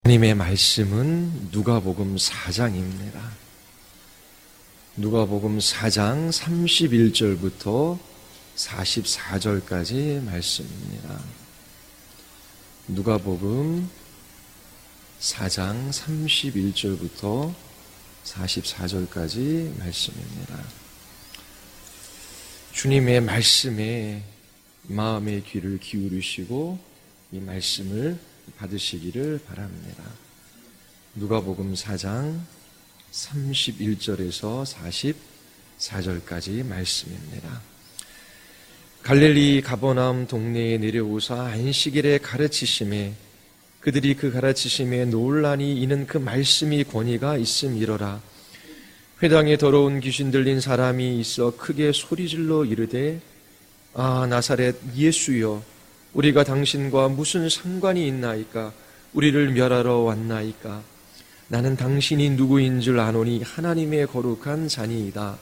하나님의 말씀은 누가복음 4장입니다. 누가복음 4장 31절부터 44절까지 말씀입니다. 누가복음 4장 31절부터 44절까지 말씀입니다. 주님의 말씀에 마음의 귀를 기울이시고 이 말씀을 받으시기를 바랍니다. 누가복음 4장 31절에서 44절까지 말씀입니다. 갈릴리 가버나움 동네에 내려오사 안식일에 가르치심에 그들이 그 가르치심에 논란이 이는 그 말씀이 권위가 있음이러라. 회당에 더러운 귀신 들린 사람이 있어 크게 소리질러 이르되 아 나사렛 예수여 우리가 당신과 무슨 상관이 있나이까? 우리를 멸하러 왔나이까? 나는 당신이 누구인 줄 아노니 하나님의 거룩한 자니이다.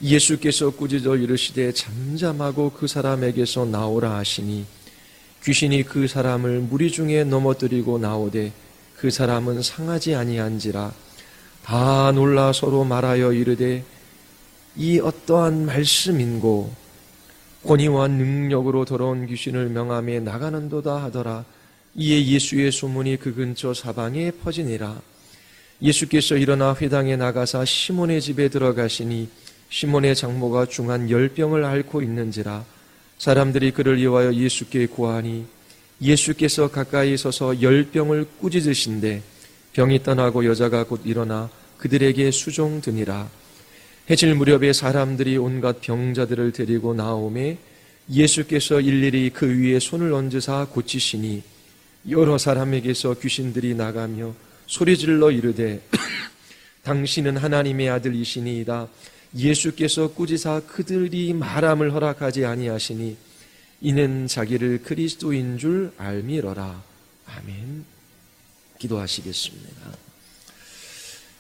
예수께서 꾸짖어 이르시되 잠잠하고 그 사람에게서 나오라 하시니 귀신이 그 사람을 무리 중에 넘어뜨리고 나오되 그 사람은 상하지 아니한지라. 다 놀라 서로 말하여 이르되 이 어떠한 말씀인고 권위와 능력으로 더러운 귀신을 명하며 나가는도다 하더라. 이에 예수의 소문이 그 근처 사방에 퍼지니라. 예수께서 일어나 회당에 나가사 시몬의 집에 들어가시니 시몬의 장모가 중한 10병을 앓고 있는지라. 사람들이 그를 이와여 예수께 구하니 예수께서 가까이 서서 10병을 꾸짖으신데 병이 떠나고 여자가 곧 일어나 그들에게 수종드니라. 해질 무렵에 사람들이 온갖 병자들을 데리고 나오매 예수께서 일일이 그 위에 손을 얹으사 고치시니 여러 사람에게서 귀신들이 나가며 소리질러 이르되 당신은 하나님의 아들이시니이다. 예수께서 꾸짖사 그들이 말함을 허락하지 아니하시니 이는 자기를 그리스도인 줄 알미러라. 아멘. 기도하시겠습니다.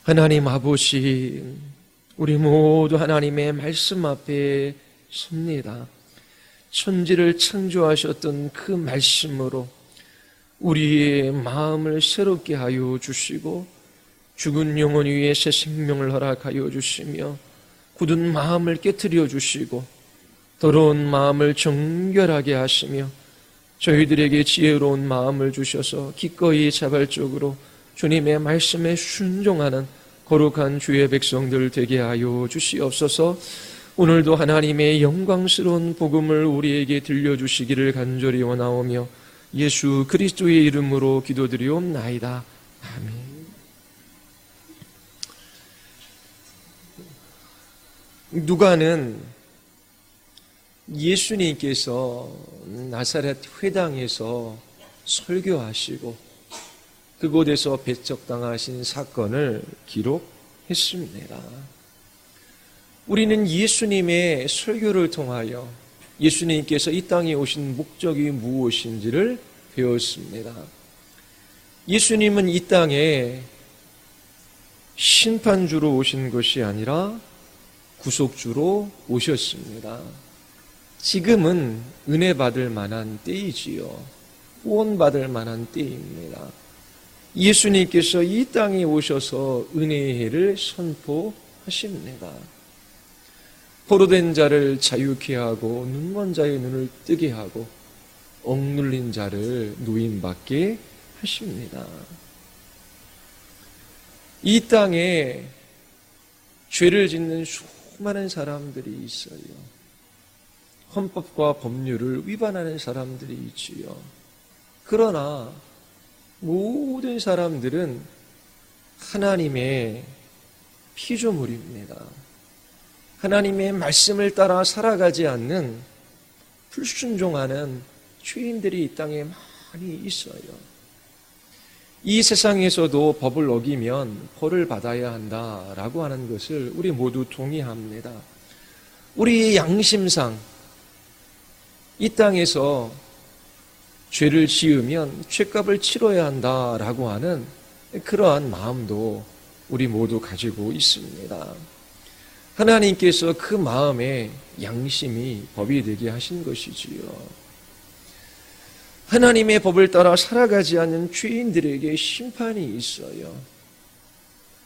하나님 아버지, 우리 모두 하나님의 말씀 앞에 섭니다. 천지를 창조하셨던 그 말씀으로 우리의 마음을 새롭게 하여 주시고 죽은 영혼 위에 새 생명을 허락하여 주시며 굳은 마음을 깨트려 주시고 더러운 마음을 정결하게 하시며 저희들에게 지혜로운 마음을 주셔서 기꺼이 자발적으로 주님의 말씀에 순종하는 거룩한 주의 백성들 되게 하여 주시옵소서. 오늘도 하나님의 영광스러운 복음을 우리에게 들려주시기를 간절히 원하오며 예수 그리스도의 이름으로 기도드리옵나이다. 아멘. 누가는 예수님께서 나사렛 회당에서 설교하시고 그곳에서 배척당하신 사건을 기록했습니다. 우리는 예수님의 설교를 통하여 예수님께서 이 땅에 오신 목적이 무엇인지를 배웠습니다. 예수님은 이 땅에 심판주로 오신 것이 아니라 구속주로 오셨습니다. 지금은 은혜 받을 만한 때이지요. 구원받을 만한 때입니다. 예수님께서 이 땅에 오셔서 은혜의 해를 선포하십니다. 포로된 자를 자유케 하고 눈먼 자의 눈을 뜨게 하고 억눌린 자를 노임받게 하십니다. 이 땅에 죄를 짓는 수많은 사람들이 있어요. 헌법과 법률을 위반하는 사람들이 있지요. 그러나 모든 사람들은 하나님의 피조물입니다. 하나님의 말씀을 따라 살아가지 않는 불순종하는 죄인들이 이 땅에 많이 있어요. 이 세상에서도 법을 어기면 벌을 받아야 한다라고 하는 것을 우리 모두 동의합니다. 우리의 양심상 이 땅에서 죄를 지으면 죄값을 치러야 한다라고 하는 그러한 마음도 우리 모두 가지고 있습니다. 하나님께서 그 마음에 양심이 법이 되게 하신 것이지요. 하나님의 법을 따라 살아가지 않는 죄인들에게 심판이 있어요.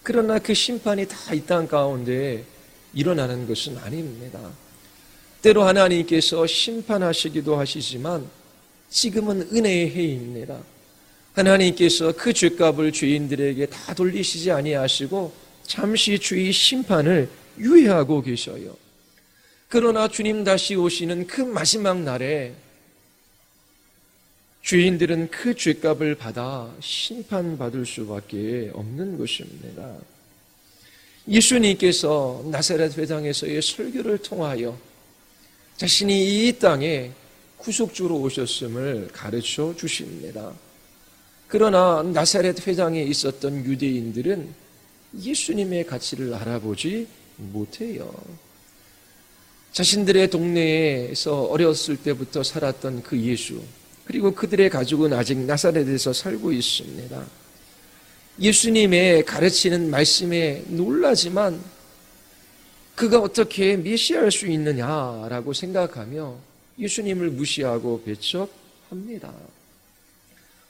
그러나 그 심판이 다 이 땅 가운데 일어나는 것은 아닙니다. 때로 하나님께서 심판하시기도 하시지만 지금은 은혜의 해입니다. 하나님께서 그 죄값을 죄인들에게 다 돌리시지 아니하시고 잠시 주의 심판을 유예하고 계셔요. 그러나 주님 다시 오시는 그 마지막 날에 죄인들은 그 죄값을 받아 심판받을 수밖에 없는 것입니다. 예수님께서 나사렛 회당에서의 설교를 통하여 자신이 이 땅에 구속주로 오셨음을 가르쳐 주십니다. 그러나 나사렛 회당에 있었던 유대인들은 예수님의 가치를 알아보지 못해요. 자신들의 동네에서 어렸을 때부터 살았던 그 예수, 그리고 그들의 가족은 아직 나사렛에서 살고 있습니다. 예수님의 가르치는 말씀에 놀라지만 그가 어떻게 메시아일 수 있느냐라고 생각하며 예수님을 무시하고 배척합니다.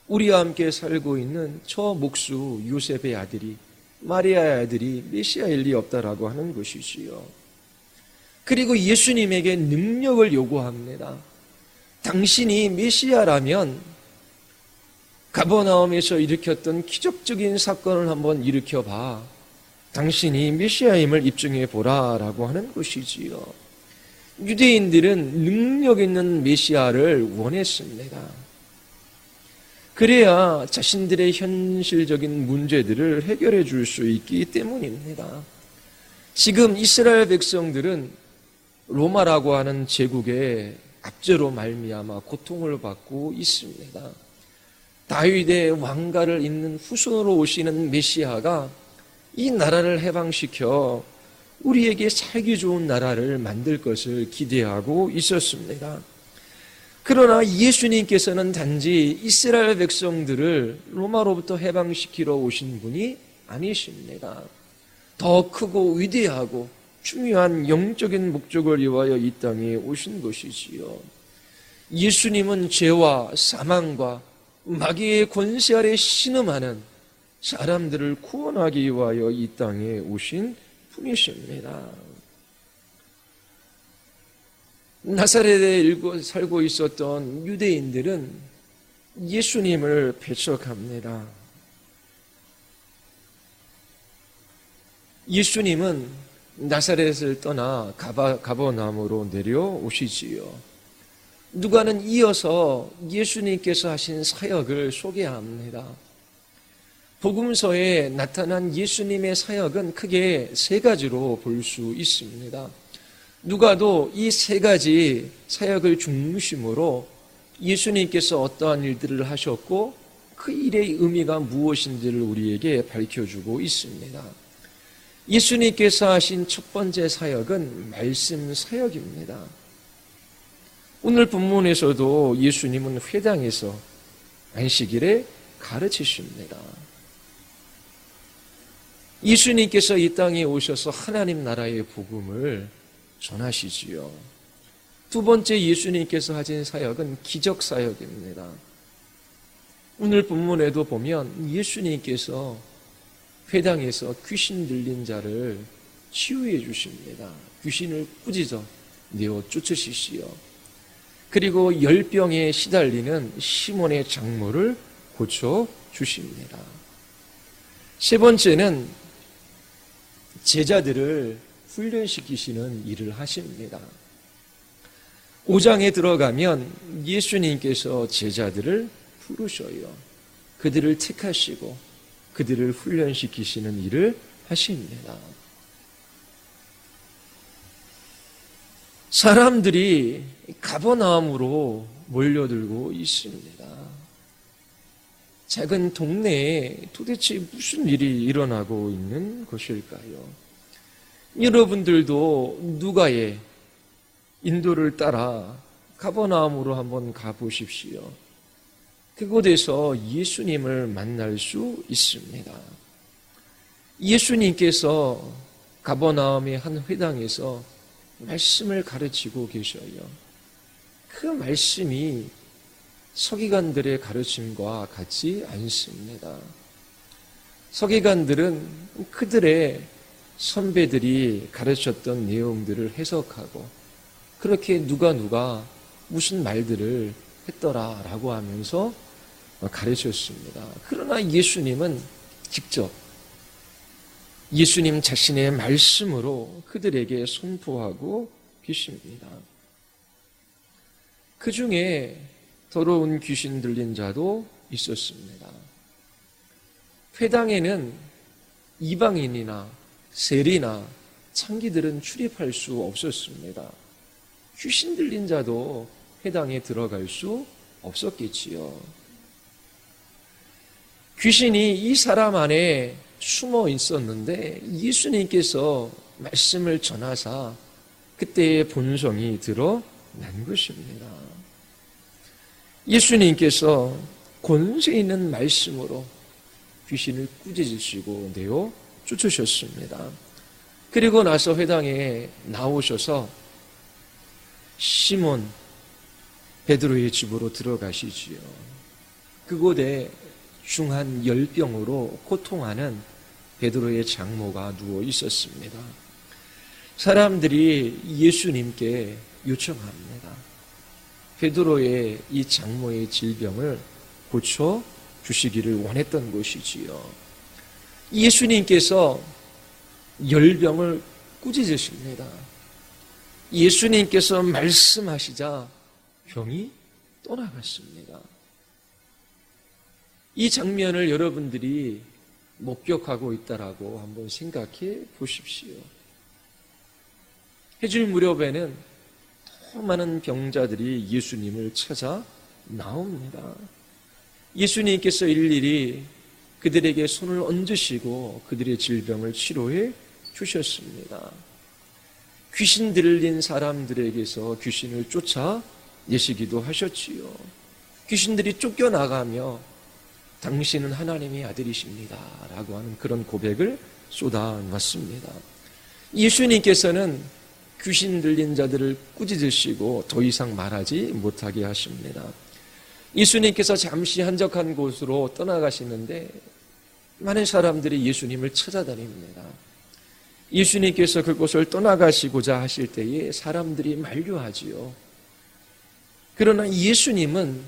우리와 함께 살고 있는 저 목수 요셉의 아들이, 마리아의 아들이 메시아일 리 없다라고 하는 것이지요. 그리고 예수님에게 능력을 요구합니다. 당신이 메시아라면 가버나움에서 일으켰던 기적적인 사건을 한번 일으켜봐. 당신이 메시아임을 입증해 보라라고 하는 것이지요. 유대인들은 능력 있는 메시아를 원했습니다. 그래야 자신들의 현실적인 문제들을 해결해 줄 수 있기 때문입니다. 지금 이스라엘 백성들은 로마라고 하는 제국의 압제로 말미암아 고통을 받고 있습니다. 다윗의 왕가를 잇는 후손으로 오시는 메시아가 이 나라를 해방시켜 우리에게 살기 좋은 나라를 만들 것을 기대하고 있었습니다. 그러나 예수님께서는 단지 이스라엘 백성들을 로마로부터 해방시키러 오신 분이 아니십니다. 더 크고 위대하고 중요한 영적인 목적을 위하여 이 땅에 오신 것이지요. 예수님은 죄와 사망과 마귀의 권세 아래 신음하는 사람들을 구원하기 위하여 이 땅에 오신 분이십니다. 나사렛에 살고 있었던 유대인들은 예수님을 배척합니다. 예수님은 나사렛을 떠나 가버나움으로 내려오시지요. 누가는 이어서 예수님께서 하신 사역을 소개합니다. 복음서에 나타난 예수님의 사역은 크게 세 가지로 볼 수 있습니다. 누가도 이 세 가지 사역을 중심으로 예수님께서 어떠한 일들을 하셨고 그 일의 의미가 무엇인지를 우리에게 밝혀주고 있습니다. 예수님께서 하신 첫 번째 사역은 말씀 사역입니다. 오늘 본문에서도 예수님은 회당에서 안식일에 가르치십니다. 예수님께서 이 땅에 오셔서 하나님 나라의 복음을 전하시지요. 두 번째 예수님께서 하신 사역은 기적 사역입니다. 오늘 본문에도 보면 예수님께서 회당에서 귀신 들린 자를 치유해 주십니다. 귀신을 꾸짖어 내어 쫓으시지요. 그리고 열병에 시달리는 시몬의 장모를 고쳐 주십니다. 세 번째는 제자들을 훈련시키시는 일을 하십니다. 5장에 들어가면 예수님께서 제자들을 부르셔요. 그들을 택하시고 그들을 훈련시키시는 일을 하십니다. 사람들이 가버나움으로 몰려들고 있습니다. 작은 동네에 도대체 무슨 일이 일어나고 있는 것일까요? 여러분들도 누가의 인도를 따라 가버나움으로 한번 가보십시오. 그곳에서 예수님을 만날 수 있습니다. 예수님께서 가버나움의 한 회당에서 말씀을 가르치고 계셔요. 그 말씀이 서기관들의 가르침과 같지 않습니다. 서기관들은 그들의 선배들이 가르쳤던 내용들을 해석하고 그렇게 누가 무슨 말들을 했더라라고 하면서 가르쳤습니다. 그러나 예수님은 직접 예수님 자신의 말씀으로 그들에게 선포하고 계십니다. 그 중에 더러운 귀신 들린 자도 있었습니다. 회당에는 이방인이나 세리나 창기들은 출입할 수 없었습니다. 귀신 들린 자도 회당에 들어갈 수 없었겠지요. 귀신이 이 사람 안에 숨어 있었는데 예수님께서 말씀을 전하사 그때의 본성이 드러난 것입니다. 예수님께서 권세 있는 말씀으로 귀신을 꾸짖으시고 내어 쫓으셨습니다. 그리고 나서 회당에 나오셔서 시몬 베드로의 집으로 들어가시지요. 그곳에 중한 열병으로 고통하는 베드로의 장모가 누워 있었습니다. 사람들이 예수님께 요청합니다. 베드로의 이 장모의 질병을 고쳐 주시기를 원했던 것이지요. 예수님께서 열병을 꾸짖으십니다. 예수님께서 말씀하시자 병이 떠나갔습니다. 이 장면을 여러분들이 목격하고 있다라고 한번 생각해 보십시오. 해질 무렵에는 더 많은 병자들이 예수님을 찾아 나옵니다. 예수님께서 일일이 그들에게 손을 얹으시고 그들의 질병을 치료해 주셨습니다. 귀신 들린 사람들에게서 귀신을 쫓아내시기도 하셨지요. 귀신들이 쫓겨나가며 당신은 하나님의 아들이십니다 라고 하는 그런 고백을 쏟아놨습니다. 예수님께서는 귀신 들린 자들을 꾸짖으시고 더 이상 말하지 못하게 하십니다. 예수님께서 잠시 한적한 곳으로 떠나가시는데 많은 사람들이 예수님을 찾아다닙니다. 예수님께서 그곳을 떠나가시고자 하실 때에 사람들이 만류하지요. 그러나 예수님은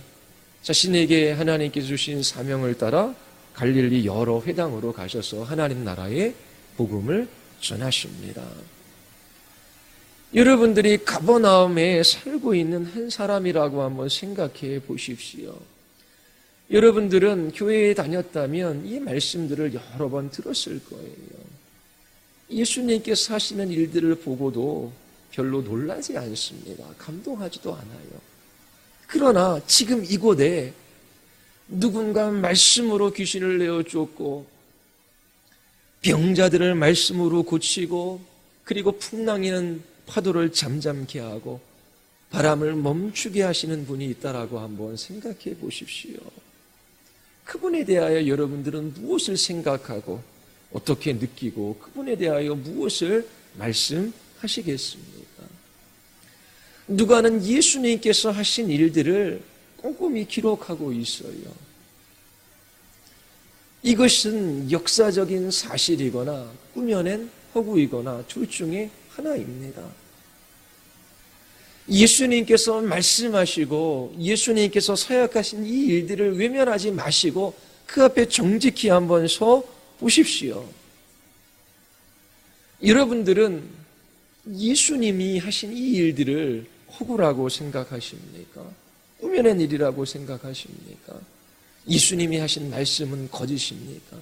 자신에게 하나님께서 주신 사명을 따라 갈릴리 여러 회당으로 가셔서 하나님 나라의 복음을 전하십니다. 여러분들이 가버나움에 살고 있는 한 사람이라고 한번 생각해 보십시오. 여러분들은 교회에 다녔다면 이 말씀들을 여러 번 들었을 거예요. 예수님께서 하시는 일들을 보고도 별로 놀라지 않습니다. 감동하지도 않아요. 그러나 지금 이곳에 누군가 말씀으로 귀신을 내어주었고 병자들을 말씀으로 고치고 그리고 풍랑이는 파도를 잠잠케 하고 바람을 멈추게 하시는 분이 있다라고 한번 생각해 보십시오. 그분에 대하여 여러분들은 무엇을 생각하고 어떻게 느끼고 그분에 대하여 무엇을 말씀하시겠습니까? 누가는 예수님께서 하신 일들을 꼼꼼히 기록하고 있어요. 이것은 역사적인 사실이거나 꾸며낸 허구이거나 둘 중에 하나입니다. 예수님께서 말씀하시고 예수님께서 서약하신 이 일들을 외면하지 마시고 그 앞에 정직히 한번 서 보십시오. 여러분들은 예수님이 하신 이 일들을 허구라고 생각하십니까? 꾸며낸 일이라고 생각하십니까? 예수님이 하신 말씀은 거짓입니까?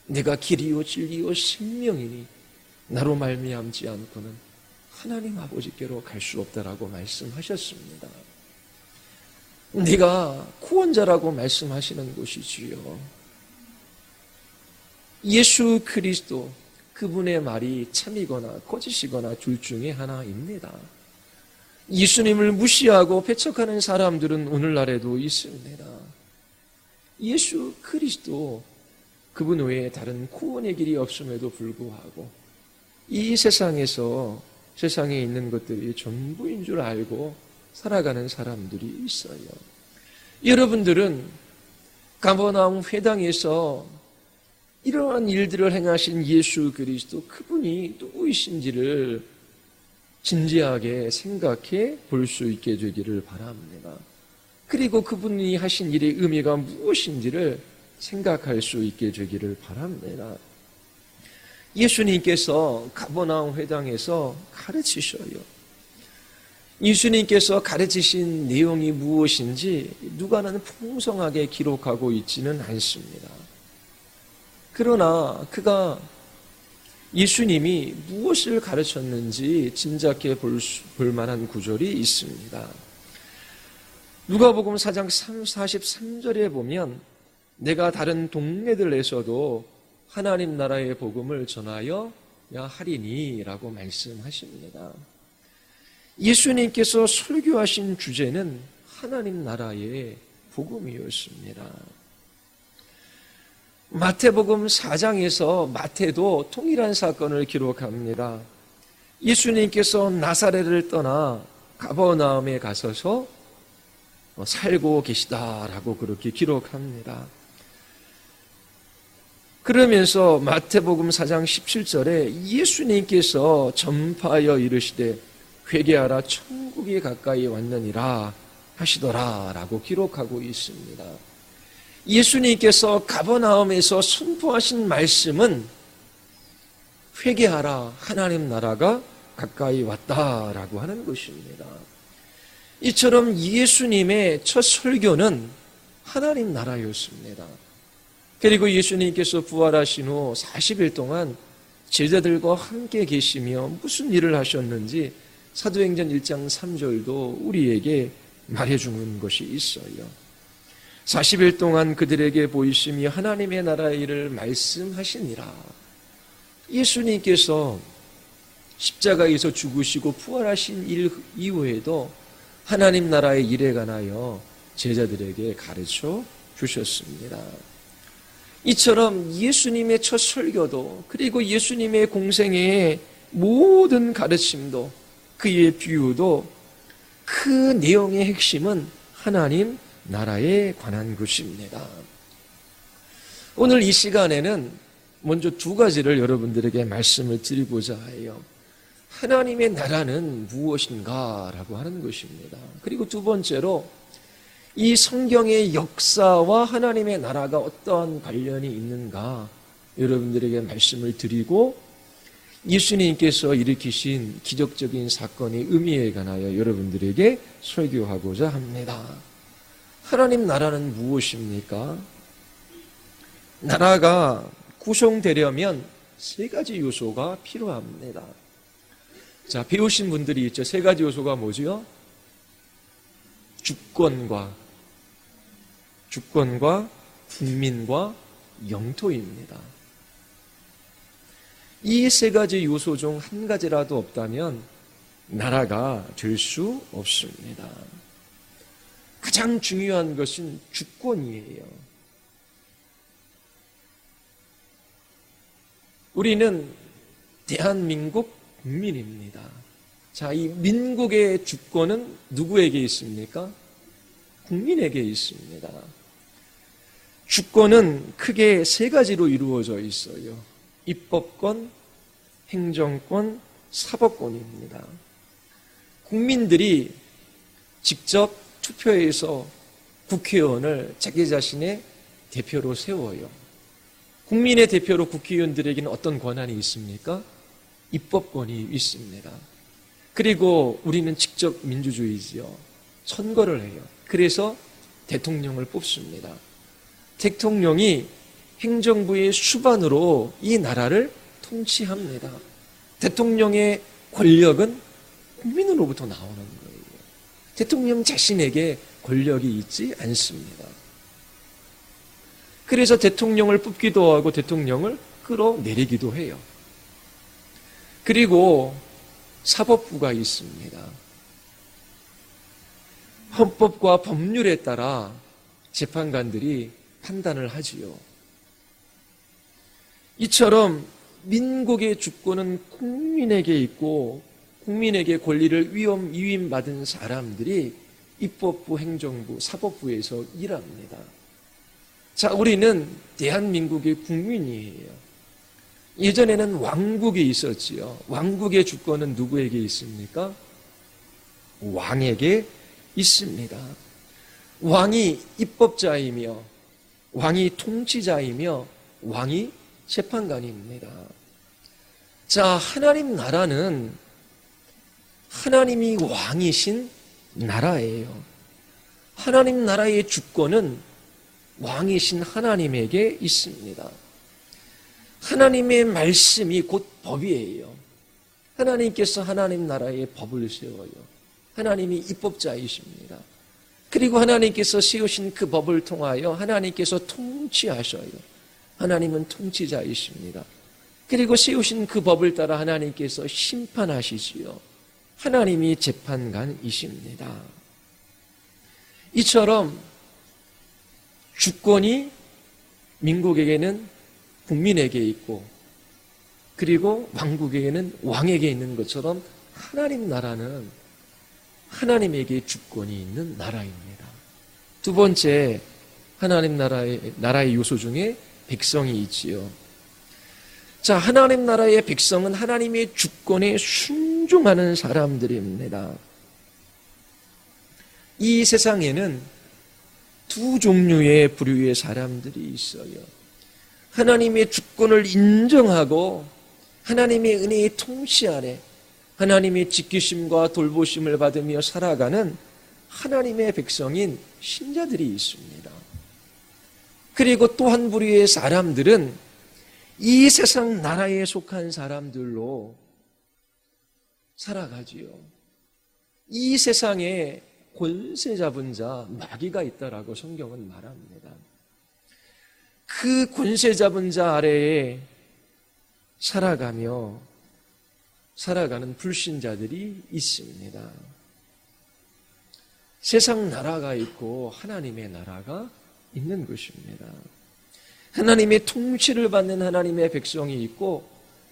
내가 길이요 진리요 생명이니 나로 말미암지 않고는 하나님 아버지께로 갈 수 없다라고 말씀하셨습니다. 네가 구원자라고 말씀하시는 것이지요. 예수 그리스도 그분의 말이 참이거나 거짓이거나 둘 중에 하나입니다. 예수님을 무시하고 배척하는 사람들은 오늘날에도 있습니다. 예수 그리스도 그분 외에 다른 구원의 길이 없음에도 불구하고 이 세상에서 세상에 있는 것들이 전부인 줄 알고 살아가는 사람들이 있어요. 여러분들은 가버나움 회당에서 이러한 일들을 행하신 예수 그리스도, 그분이 누구이신지를 진지하게 생각해 볼 수 있게 되기를 바랍니다. 그리고 그분이 하신 일의 의미가 무엇인지를 생각할 수 있게 되기를 바랍니다. 예수님께서 가버나움 회당에서 가르치셔요. 예수님께서 가르치신 내용이 무엇인지 누가는 풍성하게 기록하고 있지는 않습니다. 그러나 그가 예수님이 무엇을 가르쳤는지 짐작해 볼 만한 구절이 있습니다. 누가복음 4장 43절에 보면 내가 다른 동네들에서도 하나님 나라의 복음을 전하여 하리니 라고 말씀하십니다. 예수님께서 설교하신 주제는 하나님 나라의 복음이었습니다. 마태복음 4장에서 마태도 동일한 사건을 기록합니다. 예수님께서 나사렛을 떠나 가버나움에 가셔서 살고 계시다라고 그렇게 기록합니다. 그러면서 마태복음 4장 17절에 예수님께서 전파하여 이르시되 회개하라 천국이 가까이 왔느니라 하시더라라고 기록하고 있습니다. 예수님께서 가버나움에서 선포하신 말씀은 회개하라, 하나님 나라가 가까이 왔다라고 하는 것입니다. 이처럼 예수님의 첫 설교는 하나님 나라였습니다. 그리고 예수님께서 부활하신 후 40일 동안 제자들과 함께 계시며 무슨 일을 하셨는지 사도행전 1장 3절도 우리에게 말해주는 것이 있어요. 40일 동안 그들에게 보이시며 하나님의 나라의 일을 말씀하시니라. 예수님께서 십자가에서 죽으시고 부활하신 일 이후에도 하나님 나라의 일에 관하여 제자들에게 가르쳐 주셨습니다. 이처럼 예수님의 첫 설교도, 그리고 예수님의 공생애의 모든 가르침도, 그의 비유도 그 내용의 핵심은 하나님 나라에 관한 것입니다. 오늘 이 시간에는 먼저 두 가지를 여러분들에게 말씀을 드리고자 해요. 하나님의 나라는 무엇인가 라고 하는 것입니다. 그리고 두 번째로 이 성경의 역사와 하나님의 나라가 어떠한 관련이 있는가 여러분들에게 말씀을 드리고 예수님께서 일으키신 기적적인 사건의 의미에 관하여 여러분들에게 설교하고자 합니다. 하나님 나라는 무엇입니까? 나라가 구성되려면 세 가지 요소가 필요합니다. 자, 배우신 분들이 있죠. 세 가지 요소가 뭐죠? 주권과 국민과 영토입니다. 이 세 가지 요소 중 한 가지라도 없다면 나라가 될 수 없습니다. 가장 중요한 것은 주권이에요. 우리는 대한민국 국민입니다. 자, 이 민국의 주권은 누구에게 있습니까? 국민에게 있습니다. 주권은 크게 세 가지로 이루어져 있어요. 입법권, 행정권, 사법권입니다. 국민들이 직접 투표해서 국회의원을 자기 자신의 대표로 세워요. 국민의 대표로 국회의원들에게는 어떤 권한이 있습니까? 입법권이 있습니다. 그리고 우리는 직접 민주주의지요. 선거를 해요. 그래서 대통령을 뽑습니다. 대통령이 행정부의 수반으로 이 나라를 통치합니다. 대통령의 권력은 국민으로부터 나오는 거예요. 대통령 자신에게 권력이 있지 않습니다. 그래서 대통령을 뽑기도 하고 대통령을 끌어내리기도 해요. 그리고 사법부가 있습니다. 헌법과 법률에 따라 재판관들이 판단을 하지요. 이처럼 민국의 주권은 국민에게 있고 국민에게 권리를 위임받은 사람들이 입법부, 행정부, 사법부에서 일합니다. 자, 우리는 대한민국의 국민이에요. 예전에는 왕국이 있었지요. 왕국의 주권은 누구에게 있습니까? 왕에게 있습니다. 왕이 입법자이며 왕이 통치자이며 왕이 재판관입니다. 자, 하나님 나라는 하나님이 왕이신 나라예요. 하나님 나라의 주권은 왕이신 하나님에게 있습니다. 하나님의 말씀이 곧 법이에요. 하나님께서 하나님 나라의 법을 세워요. 하나님이 입법자이십니다. 그리고 하나님께서 세우신 그 법을 통하여 하나님께서 통치하셔요. 하나님은 통치자이십니다. 그리고 세우신 그 법을 따라 하나님께서 심판하시지요. 하나님이 재판관이십니다. 이처럼 주권이 민국에게는 국민에게 있고 그리고 왕국에게는 왕에게 있는 것처럼 하나님 나라는 하나님에게 주권이 있는 나라입니다. 두 번째, 하나님 나라의 요소 중에 백성이 있지요. 자, 하나님 나라의 백성은 하나님의 주권에 순종하는 사람들입니다. 이 세상에는 두 종류의 부류의 사람들이 있어요. 하나님의 주권을 인정하고 하나님의 은혜의 통치 아래 하나님의 지키심과 돌보심을 받으며 살아가는 하나님의 백성인 신자들이 있습니다. 그리고 또 한 부류의 사람들은 이 세상 나라에 속한 사람들로 살아가지요. 이 세상에 권세 잡은 자, 마귀가 있다라고 성경은 말합니다. 그 권세 잡은 자 아래에 살아가며 살아가는 불신자들이 있습니다. 세상 나라가 있고 하나님의 나라가 있는 것입니다. 하나님의 통치를 받는 하나님의 백성이 있고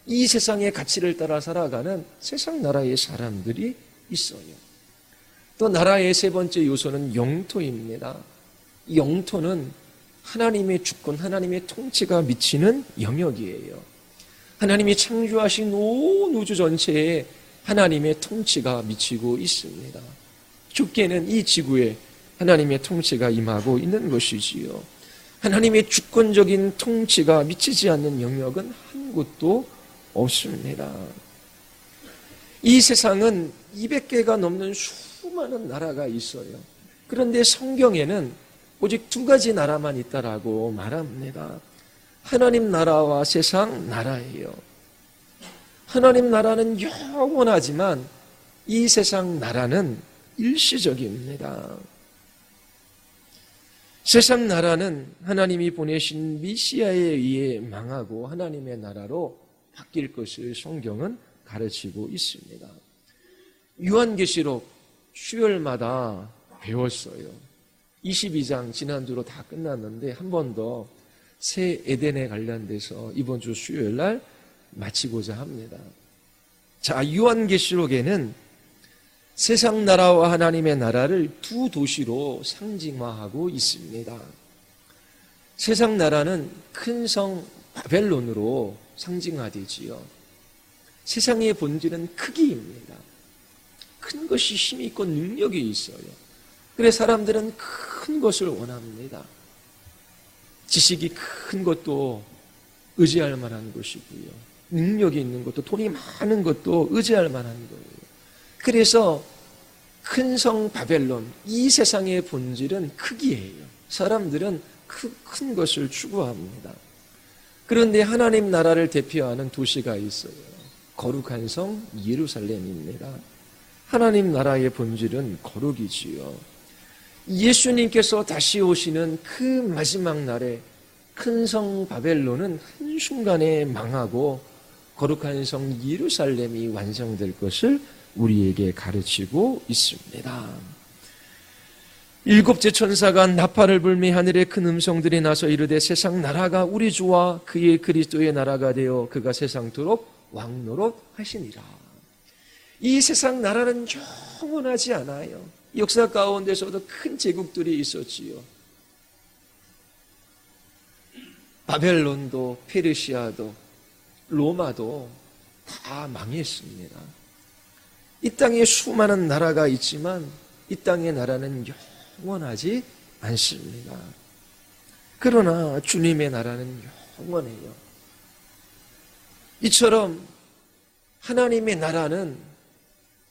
이 세상의 가치를 따라 살아가는 세상 나라의 사람들이 있어요. 또 나라의 세 번째 요소는 영토입니다. 이 영토는 하나님의 주권, 하나님의 통치가 미치는 영역이에요. 하나님이 창조하신 온 우주 전체에 하나님의 통치가 미치고 있습니다. 주께는 이 지구에 하나님의 통치가 임하고 있는 것이지요. 하나님의 주권적인 통치가 미치지 않는 영역은 한 곳도 없습니다. 이 세상은 200개가 넘는 수많은 나라가 있어요. 그런데 성경에는 오직 두 가지 나라만 있다라고 말합니다. 하나님 나라와 세상 나라예요. 하나님 나라는 영원하지만 이 세상 나라는 일시적입니다. 세상 나라는 하나님이 보내신 메시아에 의해 망하고 하나님의 나라로 바뀔 것을 성경은 가르치고 있습니다. 요한계시록 수요일마다 배웠어요. 22장 지난주로 다 끝났는데 한 번 더 새 에덴에 관련돼서 이번 주 수요일 날 마치고자 합니다. 자, 요한계시록에는 세상 나라와 하나님의 나라를 두 도시로 상징화하고 있습니다. 세상 나라는 큰 성 바벨론으로 상징화되지요. 세상의 본질은 크기입니다. 큰 것이 힘이 있고 능력이 있어요. 그래서 사람들은 큰 것을 원합니다. 지식이 큰 것도 의지할 만한 것이고요. 능력이 있는 것도 돈이 많은 것도 의지할 만한 거예요. 그래서 큰 성 바벨론, 이 세상의 본질은 크기예요. 사람들은 큰 것을 추구합니다. 그런데 하나님 나라를 대표하는 도시가 있어요. 거룩한 성 예루살렘입니다. 하나님 나라의 본질은 거룩이지요. 예수님께서 다시 오시는 그 마지막 날에 큰 성 바벨론은 한순간에 망하고 거룩한 성 예루살렘이 완성될 것을 우리에게 가르치고 있습니다. 일곱째 천사가 나팔을 불며 하늘에 큰 음성들이 나서 이르되 세상 나라가 우리 주와 그의 그리스도의 나라가 되어 그가 세상토록 왕노릇 하시니라. 이 세상 나라는 영원하지 않아요. 역사 가운데서도 큰 제국들이 있었지요. 바벨론도 페르시아도 로마도 다 망했습니다. 이 땅에 수많은 나라가 있지만 이 땅의 나라는 영원하지 않습니다. 그러나 주님의 나라는 영원해요. 이처럼 하나님의 나라는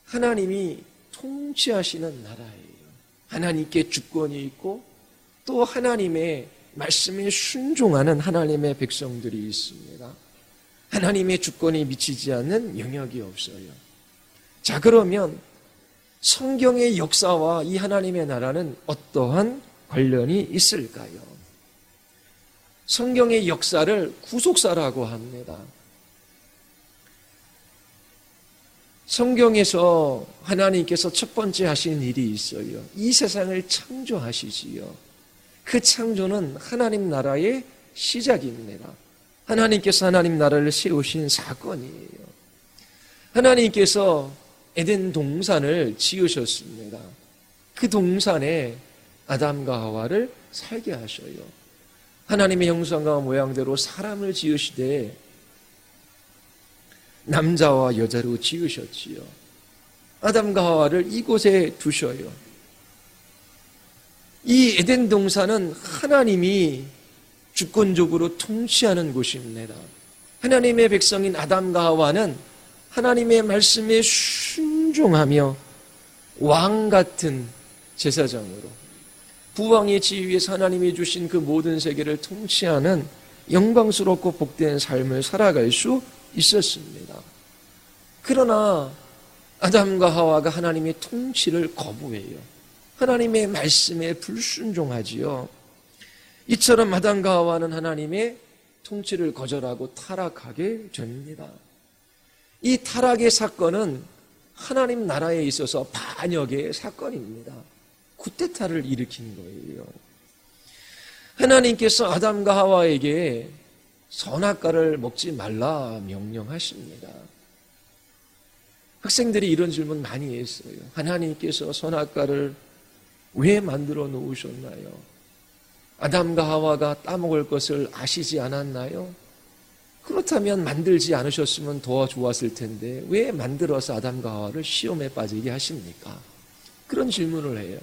하나님이 통치하시는 나라예요. 하나님께 주권이 있고 또 하나님의 말씀에 순종하는 하나님의 백성들이 있습니다. 하나님의 주권이 미치지 않는 영역이 없어요. 자, 그러면 성경의 역사와 이 하나님의 나라는 어떠한 관련이 있을까요? 성경의 역사를 구속사라고 합니다. 성경에서 하나님께서 첫 번째 하신 일이 있어요. 이 세상을 창조하시지요. 그 창조는 하나님 나라의 시작입니다. 하나님께서 하나님 나라를 세우신 사건이에요. 하나님께서 에덴 동산을 지으셨습니다. 그 동산에 아담과 하와를 살게 하셔요. 하나님의 형상과 모양대로 사람을 지으시되 남자와 여자로 지으셨지요. 아담과 하와를 이곳에 두셔요. 이 에덴 동산은 하나님이 주권적으로 통치하는 곳입니다. 하나님의 백성인 아담과 하와는 하나님의 말씀에 순종하며 왕 같은 제사장으로 부왕의 지위에서 하나님이 주신 그 모든 세계를 통치하는 영광스럽고 복된 삶을 살아갈 수 있었습니다. 그러나 아담과 하와가 하나님의 통치를 거부해요. 하나님의 말씀에 불순종하지요. 이처럼 아담과 하와는 하나님의 통치를 거절하고 타락하게 됩니다. 이 타락의 사건은 하나님 나라에 있어서 반역의 사건입니다. 쿠데타를 일으킨 거예요. 하나님께서 아담과 하와에게 선악과를 먹지 말라 명령하십니다. 학생들이 이런 질문 많이 했어요. 하나님께서 선악과를 왜 만들어 놓으셨나요? 아담과 하와가 따먹을 것을 아시지 않았나요? 그렇다면 만들지 않으셨으면 더 좋았을 텐데 왜 만들어서 아담과 하와를 시험에 빠지게 하십니까? 그런 질문을 해요.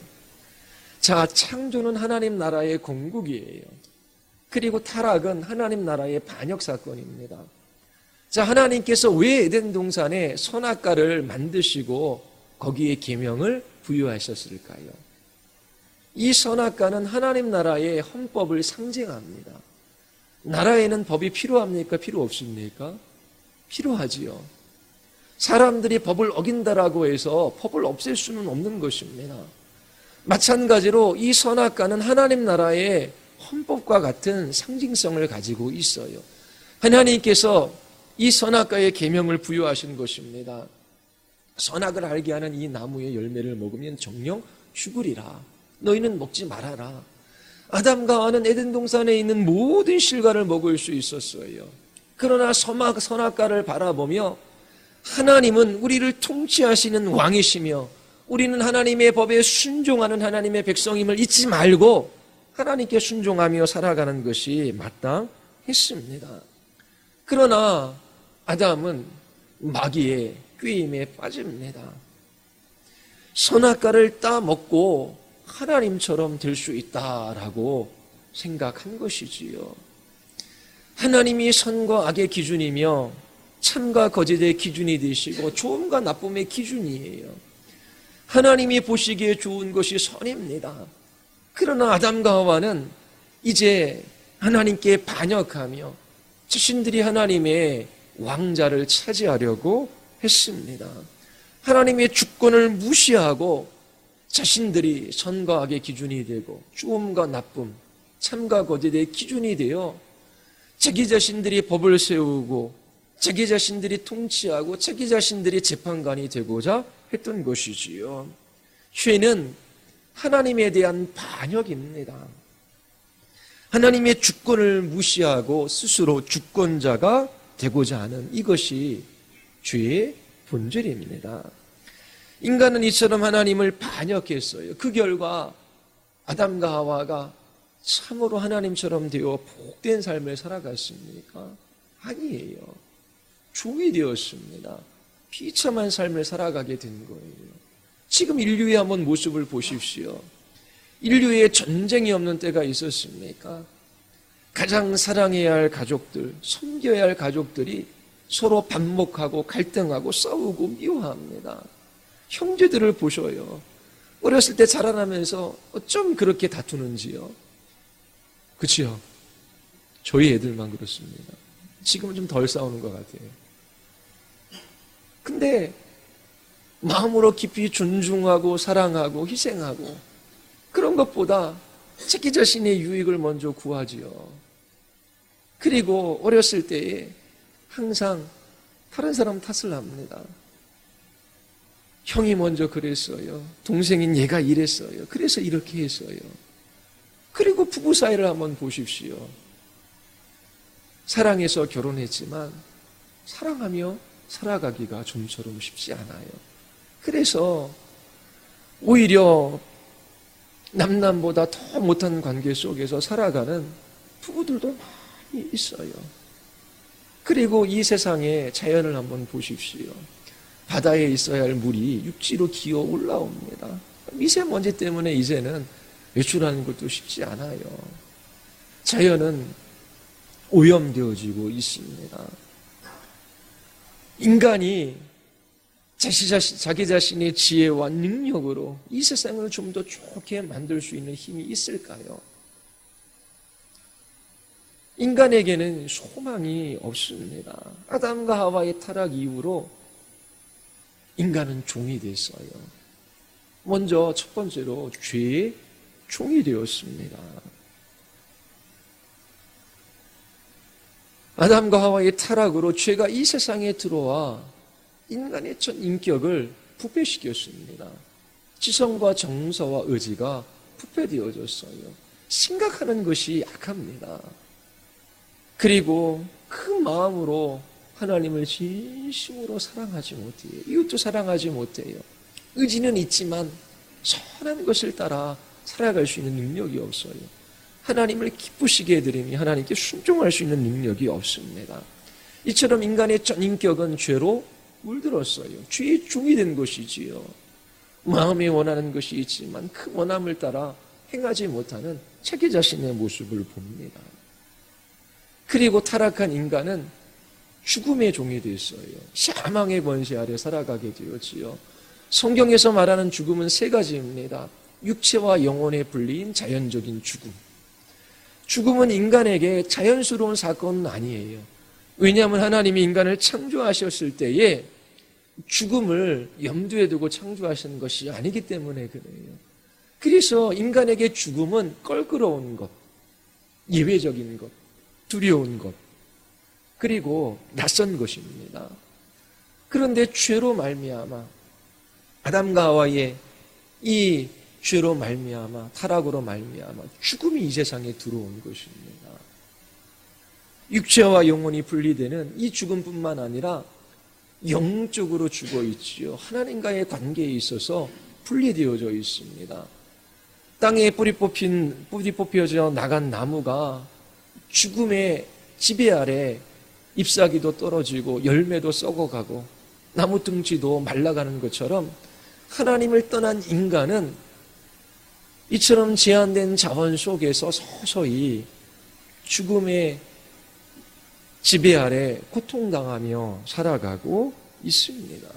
자, 창조는 하나님 나라의 건국이에요. 그리고 타락은 하나님 나라의 반역 사건입니다. 자, 하나님께서 왜 에덴 동산에 선악과를 만드시고 거기에 계명을 부여하셨을까요? 이 선악과는 하나님 나라의 헌법을 상징합니다. 나라에는 법이 필요합니까? 필요 없습니까? 필요하지요. 사람들이 법을 어긴다라고 해서 법을 없앨 수는 없는 것입니다. 마찬가지로 이 선악과는 하나님 나라의 헌법과 같은 상징성을 가지고 있어요. 하나님께서 이 선악과의 계명을 부여하신 것입니다. 선악을 알게 하는 이 나무의 열매를 먹으면 정녕 죽으리라. 너희는 먹지 말아라. 아담과 하와는 에덴 동산에 있는 모든 실과를 먹을 수 있었어요. 그러나 선악과를 바라보며 하나님은 우리를 통치하시는 왕이시며 우리는 하나님의 법에 순종하는 하나님의 백성임을 잊지 말고 하나님께 순종하며 살아가는 것이 마땅했습니다. 그러나 아담은 마귀의 꾀임에 빠집니다. 선악과를 따먹고 하나님처럼 될 수 있다라고 생각한 것이지요. 하나님이 선과 악의 기준이며 참과 거짓의 기준이 되시고 좋음과 나쁨의 기준이에요. 하나님이 보시기에 좋은 것이 선입니다. 그러나 아담과 하와는 이제 하나님께 반역하며 자신들이 하나님의 왕자를 차지하려고 했습니다. 하나님의 주권을 무시하고 자신들이 선과 악의 기준이 되고 좋음과 나쁨, 참과 거짓의 기준이 되어 자기 자신들이 법을 세우고 자기 자신들이 통치하고 자기 자신들이 재판관이 되고자 했던 것이지요. 죄는 하나님에 대한 반역입니다. 하나님의 주권을 무시하고 스스로 주권자가 되고자 하는 이것이 죄의 본질입니다. 인간은 이처럼 하나님을 반역했어요. 그 결과 아담과 하와가 참으로 하나님처럼 되어 복된 삶을 살아갔습니까? 아니에요. 종이 되었습니다. 비참한 삶을 살아가게 된 거예요. 지금 인류의 한번 모습을 보십시오. 인류에 전쟁이 없는 때가 있었습니까? 가장 사랑해야 할 가족들, 섬겨야 할 가족들이 서로 반목하고 갈등하고 싸우고 미워합니다. 형제들을 보셔요. 어렸을 때 자라나면서 어쩜 그렇게 다투는지요. 그치요? 저희 애들만 그렇습니다. 지금은 좀 덜 싸우는 것 같아요. 근데 마음으로 깊이 존중하고 사랑하고 희생하고 그런 것보다 자기 자신의 유익을 먼저 구하지요. 그리고 어렸을 때에 항상 다른 사람 탓을 합니다. 형이 먼저 그랬어요. 동생인 얘가 이랬어요. 그래서 이렇게 했어요. 그리고 부부 사이를 한번 보십시오. 사랑해서 결혼했지만 사랑하며 살아가기가 좀처럼 쉽지 않아요. 그래서 오히려 남남보다 더 못한 관계 속에서 살아가는 부부들도 많이 있어요. 그리고 이 세상의 자연을 한번 보십시오. 바다에 있어야 할 물이 육지로 기어 올라옵니다. 미세먼지 때문에 이제는 외출하는 것도 쉽지 않아요. 자연은 오염되어지고 있습니다. 인간이 자기 자신의 지혜와 능력으로 이 세상을 좀 더 좋게 만들 수 있는 힘이 있을까요? 인간에게는 소망이 없습니다. 아담과 하와의 타락 이후로 인간은 종이 됐어요. 먼저 첫 번째로 죄의 종이 되었습니다. 아담과 하와의 타락으로 죄가 이 세상에 들어와 인간의 첫 인격을 부패시켰습니다. 지성과 정서와 의지가 부패되어졌어요. 생각하는 것이 약합니다. 그리고 그 마음으로 하나님을 진심으로 사랑하지 못해요. 이웃도 사랑하지 못해요. 의지는 있지만 선한 것을 따라 살아갈 수 있는 능력이 없어요. 하나님을 기쁘시게 해드리니 하나님께 순종할 수 있는 능력이 없습니다. 이처럼 인간의 전 인격은 죄로 물들었어요. 죄의 종이 된 것이지요. 마음에 원하는 것이 있지만 그 원함을 따라 행하지 못하는 자기 자신의 모습을 봅니다. 그리고 타락한 인간은 죽음의 종이 됐어요. 사망의 권세 아래 살아가게 되었지요. 성경에서 말하는 죽음은 세 가지입니다. 육체와 영혼에 분리인 자연적인 죽음. 죽음은 인간에게 자연스러운 사건은 아니에요. 왜냐하면 하나님이 인간을 창조하셨을 때에 죽음을 염두에 두고 창조하신 것이 아니기 때문에 그래요. 그래서 인간에게 죽음은 껄끄러운 것, 예외적인 것, 두려운 것, 그리고 낯선 것입니다. 그런데 죄로 말미암아 아담과 하와의 이 죄로 말미암아 타락으로 말미암아 죽음이 이 세상에 들어온 것입니다. 육체와 영혼이 분리되는 이 죽음뿐만 아니라 영적으로 죽어 있지요. 하나님과의 관계에 있어서 분리되어져 있습니다. 땅에 뿌리 뽑혀져 나간 나무가 죽음의 지배 아래 잎사귀도 떨어지고 열매도 썩어가고 나무 둥지도 말라가는 것처럼 하나님을 떠난 인간은 이처럼 제한된 자원 속에서 서서히 죽음의 지배 아래 고통당하며 살아가고 있습니다.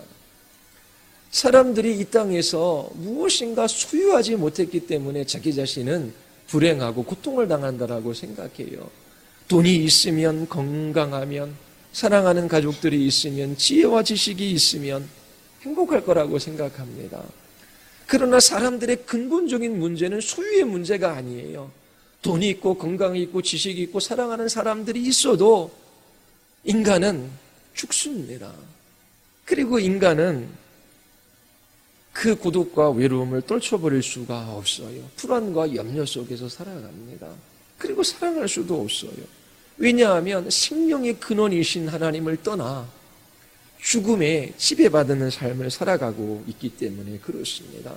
사람들이 이 땅에서 무엇인가 소유하지 못했기 때문에 자기 자신은 불행하고 고통을 당한다라고 생각해요. 돈이 있으면, 건강하면, 사랑하는 가족들이 있으면, 지혜와 지식이 있으면 행복할 거라고 생각합니다. 그러나 사람들의 근본적인 문제는 소유의 문제가 아니에요. 돈이 있고 건강이 있고 지식이 있고 사랑하는 사람들이 있어도 인간은 죽습니다. 그리고 인간은 그 고독과 외로움을 떨쳐버릴 수가 없어요. 불안과 염려 속에서 살아갑니다. 그리고 사랑할 수도 없어요. 왜냐하면 생명의 근원이신 하나님을 떠나 죽음에 지배받는 삶을 살아가고 있기 때문에 그렇습니다.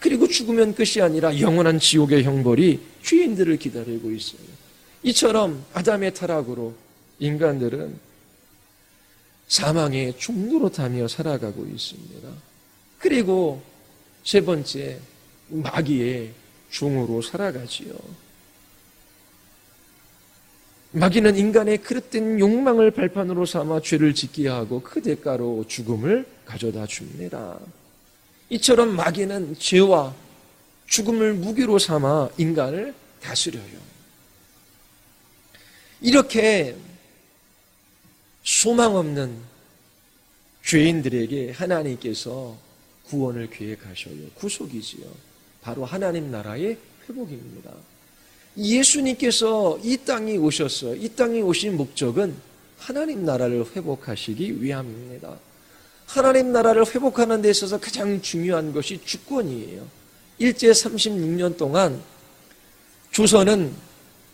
그리고 죽으면 끝이 아니라 영원한 지옥의 형벌이 죄인들을 기다리고 있어요. 이처럼 아담의 타락으로 인간들은 사망의 종로로 타며 살아가고 있습니다. 그리고 세 번째, 마귀의 종으로 살아가지요. 마귀는 인간의 그릇된 욕망을 발판으로 삼아 죄를 짓게 하고 그 대가로 죽음을 가져다 줍니다. 이처럼 마귀는 죄와 죽음을 무기로 삼아 인간을 다스려요. 이렇게 소망 없는 죄인들에게 하나님께서 구원을 계획하셔요. 구속이지요. 바로 하나님 나라의 회복입니다. 예수님께서 이 땅에 오셨어요. 이 땅에 오신 목적은 하나님 나라를 회복하시기 위함입니다. 하나님 나라를 회복하는 데 있어서 가장 중요한 것이 주권이에요. 일제 36년 동안 조선은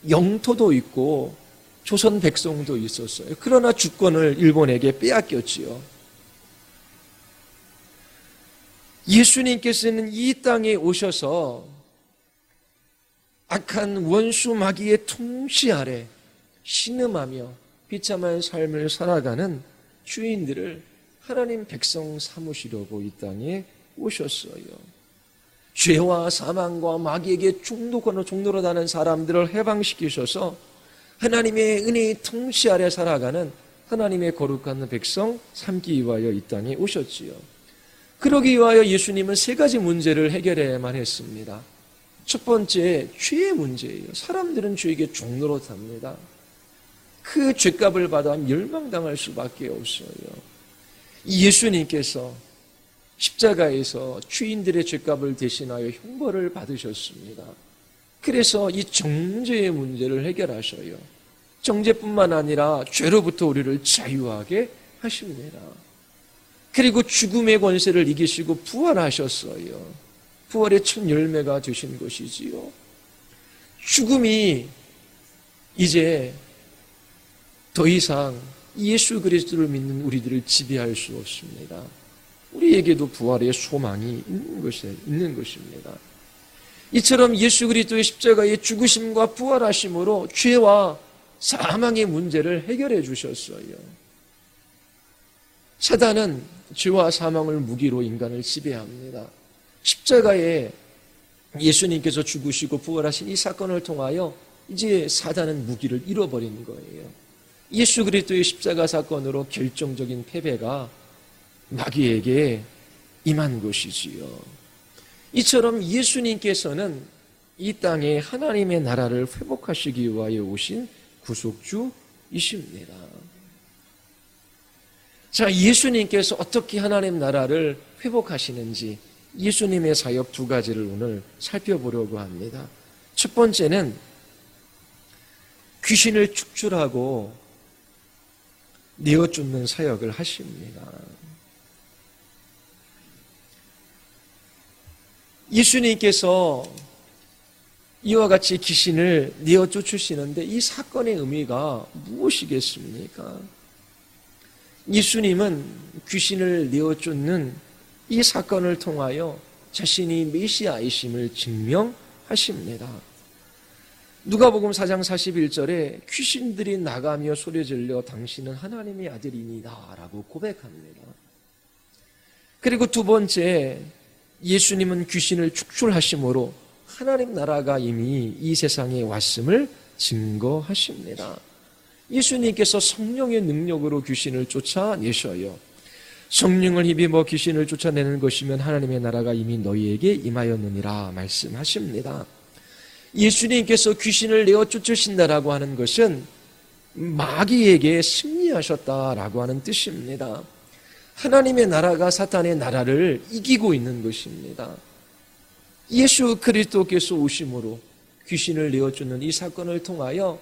영토도 있고 조선 백성도 있었어요. 그러나 주권을 일본에게 빼앗겼지요. 예수님께서는 이 땅에 오셔서 악한 원수 마귀의 통치 아래 신음하며 비참한 삶을 살아가는 주인들을 하나님 백성 삼으시려고 이 땅에 오셨어요. 죄와 사망과 마귀에게 종로로 다는 사람들을 해방시키셔서 하나님의 은혜의 통치 아래 살아가는 하나님의 거룩한 백성 삼기 위하여 이 땅에 오셨지요. 그러기 위하여 예수님은 세 가지 문제를 해결해야만 했습니다. 첫 번째, 죄의 문제예요. 사람들은 죄에게 종로로 탑니다. 그 죄값을 받아 멸망당할 수밖에 없어요. 예수님께서 십자가에서 죄인들의 죄값을 대신하여 형벌을 받으셨습니다. 그래서 이 정죄의 문제를 해결하셔요. 정죄뿐만 아니라 죄로부터 우리를 자유하게 하십니다. 그리고 죽음의 권세를 이기시고 부활하셨어요. 부활의 첫 열매가 되신 것이지요. 죽음이 이제 더 이상 예수 그리스도를 믿는 우리들을 지배할 수 없습니다. 우리에게도 부활의 소망이 있는 것입니다. 이처럼 예수 그리스도의 십자가의 죽으심과 부활하심으로 죄와 사망의 문제를 해결해 주셨어요. 사단은 죄와 사망을 무기로 인간을 지배합니다. 십자가에 예수님께서 죽으시고 부활하신 이 사건을 통하여 이제 사단은 무기를 잃어버린 거예요. 예수 그리스도의 십자가 사건으로 결정적인 패배가 마귀에게 임한 것이지요. 이처럼 예수님께서는 이 땅에 하나님의 나라를 회복하시기 위하여 오신 구속주이십니다. 자, 예수님께서 어떻게 하나님 나라를 회복하시는지 예수님의 사역 두 가지를 오늘 살펴보려고 합니다. 첫 번째는 귀신을 축출하고 내어쫓는 사역을 하십니다. 예수님께서 이와 같이 귀신을 내어쫓으시는데 이 사건의 의미가 무엇이겠습니까? 예수님은 귀신을 내어쫓는 이 사건을 통하여 자신이 메시아이심을 증명하십니다. 누가복음 4장 41절에 귀신들이 나가며 소리질러 당신은 하나님의 아들이니다 라고 고백합니다. 그리고 두 번째, 예수님은 귀신을 축출하심으로 하나님 나라가 이미 이 세상에 왔음을 증거하십니다. 예수님께서 성령의 능력으로 귀신을 쫓아내셔요. 성령을 힘입어 귀신을 쫓아내는 것이면 하나님의 나라가 이미 너희에게 임하였느니라 말씀하십니다. 예수님께서 귀신을 내어 쫓으신다라고 하는 것은 마귀에게 승리하셨다라고 하는 뜻입니다. 하나님의 나라가 사탄의 나라를 이기고 있는 것입니다. 예수 그리스도께서 오심으로 귀신을 내어쫓는 이 사건을 통하여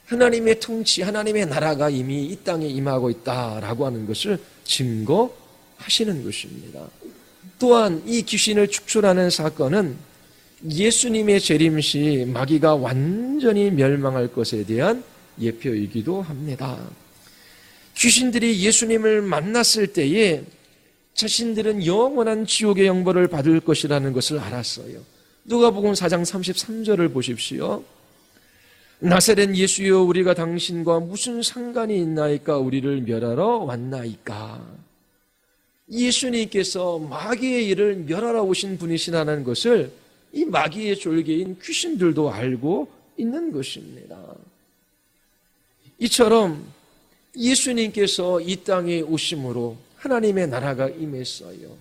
하나님의 통치, 하나님의 나라가 이미 이 땅에 임하고 있다라고 하는 것을 증거하시는 것입니다. 또한 이 귀신을 축출하는 사건은 예수님의 재림 시 마귀가 완전히 멸망할 것에 대한 예표이기도 합니다. 귀신들이 예수님을 만났을 때에 자신들은 영원한 지옥의 형벌을 받을 것이라는 것을 알았어요. 누가복음 4장 33절을 보십시오. 나사렛 예수여, 우리가 당신과 무슨 상관이 있나이까? 우리를 멸하러 왔나이까? 예수님께서 마귀의 일을 멸하러 오신 분이시라는 것을 이 마귀의 졸개인 귀신들도 알고 있는 것입니다. 이처럼 예수님께서 이 땅에 오심으로 하나님의 나라가 임했어요.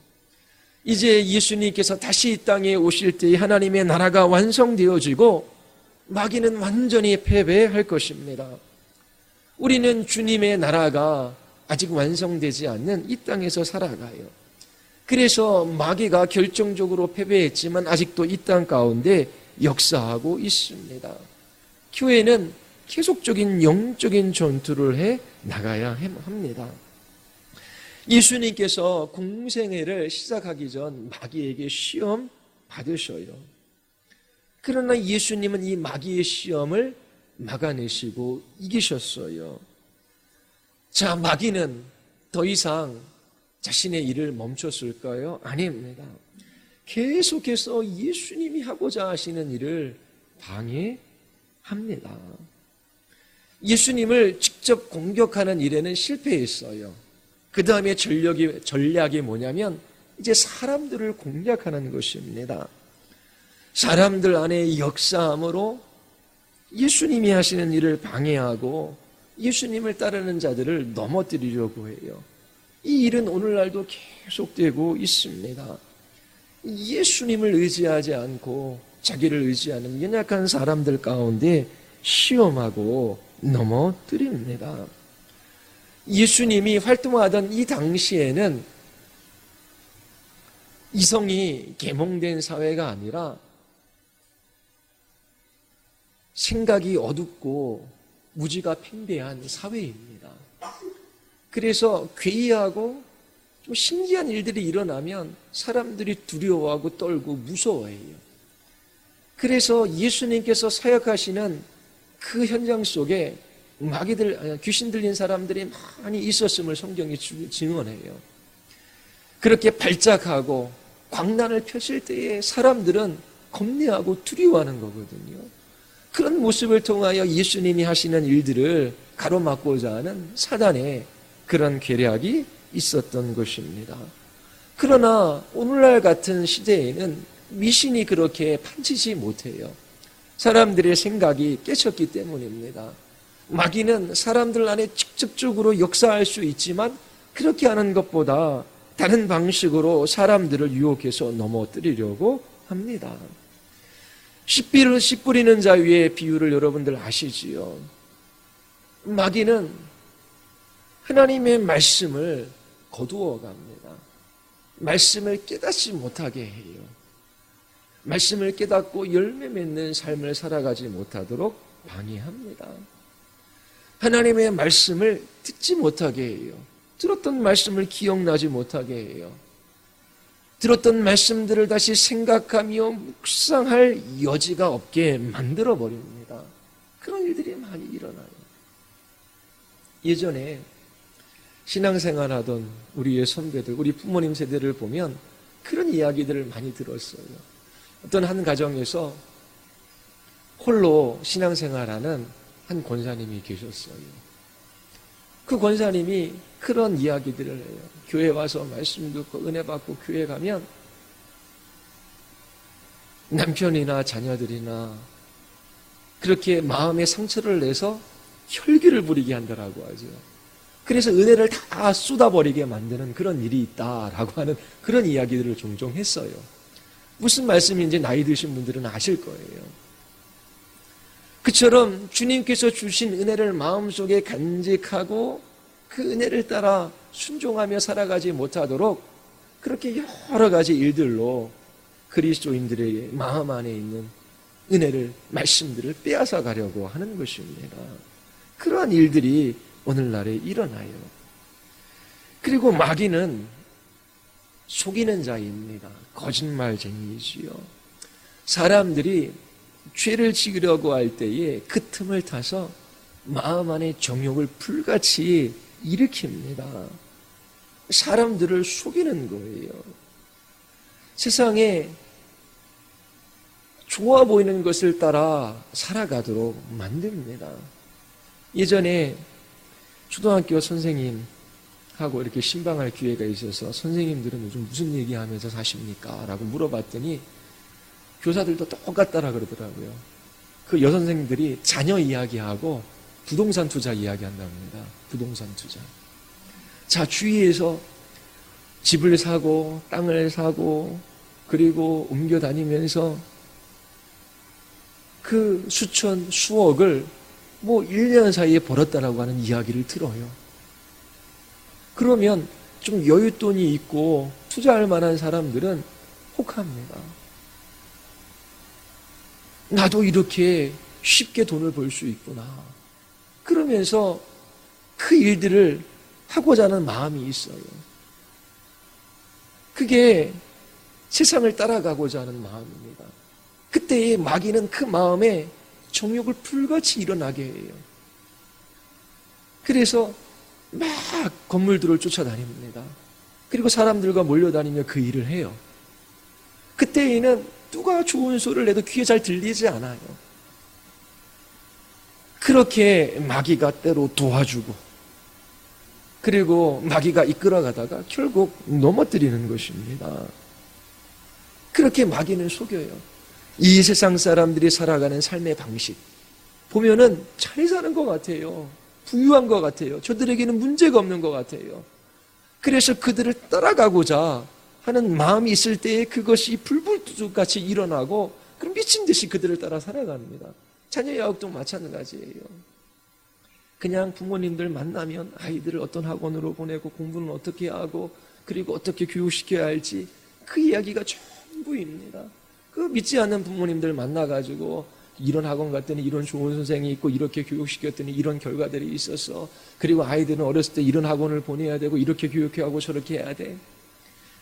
이제 예수님께서 다시 이 땅에 오실 때 하나님의 나라가 완성되어지고 마귀는 완전히 패배할 것입니다. 우리는 주님의 나라가 아직 완성되지 않는 이 땅에서 살아가요. 그래서 마귀가 결정적으로 패배했지만 아직도 이 땅 가운데 역사하고 있습니다. 교회는 계속적인 영적인 전투를 해 나가야 합니다. 예수님께서 공생애를 시작하기 전 마귀에게 시험 받으셔요. 그러나 예수님은 이 마귀의 시험을 막아내시고 이기셨어요. 자, 마귀는 더 이상 자신의 일을 멈췄을까요? 아닙니다. 계속해서 예수님이 하고자 하시는 일을 방해합니다. 예수님을 직접 공격하는 일에는 실패했어요. 그 다음에 전략이 뭐냐면 이제 사람들을 공략하는 것입니다. 사람들 안에 역사함으로 예수님이 하시는 일을 방해하고 예수님을 따르는 자들을 넘어뜨리려고 해요. 이 일은 오늘날도 계속되고 있습니다. 예수님을 의지하지 않고 자기를 의지하는 연약한 사람들 가운데 시험하고 넘어뜨립니다. 예수님이 활동하던 이 당시에는 이성이 계몽된 사회가 아니라 생각이 어둡고 무지가 팽배한 사회입니다. 그래서 괴이하고 좀 신기한 일들이 일어나면 사람들이 두려워하고 떨고 무서워해요. 그래서 예수님께서 사역하시는 그 현장 속에 귀신 들린 사람들이 많이 있었음을 성경이 증언해요. 그렇게 발작하고 광난을 펴실 때에 사람들은 겁내하고 두려워하는 거거든요. 그런 모습을 통하여 예수님이 하시는 일들을 가로막고자 하는 사단의 그런 계략이 있었던 것입니다. 그러나 오늘날 같은 시대에는 미신이 그렇게 판치지 못해요. 사람들의 생각이 깨졌기 때문입니다. 마귀는 사람들 안에 직접적으로 역사할 수 있지만 그렇게 하는 것보다 다른 방식으로 사람들을 유혹해서 넘어뜨리려고 합니다. 씨 뿌리는 자 위에 비유를 여러분들 아시지요? 마귀는 하나님의 말씀을 거두어 갑니다. 말씀을 깨닫지 못하게 해요. 말씀을 깨닫고 열매 맺는 삶을 살아가지 못하도록 방해합니다. 하나님의 말씀을 듣지 못하게 해요. 들었던 말씀을 기억나지 못하게 해요. 들었던 말씀들을 다시 생각하며 묵상할 여지가 없게 만들어버립니다. 그런 일들이 많이 일어나요. 예전에 신앙생활하던 우리의 선배들, 우리 부모님 세대를 보면 그런 이야기들을 많이 들었어요. 어떤 한 가정에서 홀로 신앙생활하는 한 권사님이 계셨어요. 그 권사님이 그런 이야기들을 해요. 교회 와서 말씀 듣고 은혜 받고 교회 가면 남편이나 자녀들이나 그렇게 마음에 상처를 내서 혈기를 부리게 한다라고 하죠. 그래서 은혜를 다 쏟아버리게 만드는 그런 일이 있다라고 하는 그런 이야기들을 종종 했어요. 무슨 말씀인지 나이 드신 분들은 아실 거예요. 그처럼 주님께서 주신 은혜를 마음속에 간직하고 그 은혜를 따라 순종하며 살아가지 못하도록 그렇게 여러 가지 일들로 그리스도인들의 마음 안에 있는 은혜를, 말씀들을 빼앗아 가려고 하는 것입니다. 그러한 일들이 오늘날에 일어나요. 그리고 마귀는 속이는 자입니다. 거짓말쟁이지요. 사람들이 죄를 지으려고 할 때에 그 틈을 타서 마음 안에 정욕을 불같이 일으킵니다. 사람들을 속이는 거예요. 세상에 좋아 보이는 것을 따라 살아가도록 만듭니다. 예전에 초등학교 선생님하고 이렇게 신방할 기회가 있어서 선생님들은 요즘 무슨 얘기하면서 사십니까? 라고 물어봤더니 교사들도 똑같다라 그러더라고요. 그 여선생님들이 자녀 이야기하고 부동산 투자 이야기한답니다. 부동산 투자. 자, 주위에서 집을 사고 땅을 사고 그리고 옮겨 다니면서 그 수천, 수억을 1년 사이에 벌었다라고 하는 이야기를 들어요. 그러면 좀 여윳돈이 있고 투자할 만한 사람들은 혹합니다. 나도 이렇게 쉽게 돈을 벌 수 있구나. 그러면서 그 일들을 하고자 하는 마음이 있어요. 그게 세상을 따라가고자 하는 마음입니다. 그때의 마귀는 그 마음에 정욕을 불같이 일어나게 해요. 그래서 막 건물들을 쫓아다닙니다. 그리고 사람들과 몰려다니며 그 일을 해요. 그때에는 누가 좋은 소리를 내도 귀에 잘 들리지 않아요. 그렇게 마귀가 때로 도와주고 그리고 마귀가 이끌어가다가 결국 넘어뜨리는 것입니다. 그렇게 마귀는 속여요. 이 세상 사람들이 살아가는 삶의 방식 보면은 잘 사는 것 같아요. 부유한 것 같아요. 저들에게는 문제가 없는 것 같아요. 그래서 그들을 따라가고자 하는 마음이 있을 때에 그것이 불불투족같이 일어나고 그럼 미친 듯이 그들을 따라 살아갑니다. 자녀 양육도 마찬가지예요. 그냥 부모님들 만나면 아이들을 어떤 학원으로 보내고 공부는 어떻게 하고 그리고 어떻게 교육시켜야 할지 그 이야기가 전부입니다. 그 믿지 않는 부모님들 만나가지고 이런 학원 갔더니 이런 좋은 선생이 있고 이렇게 교육시켰더니 이런 결과들이 있었어. 그리고 아이들은 어렸을 때 이런 학원을 보내야 되고 이렇게 교육해야 하고 저렇게 해야 돼.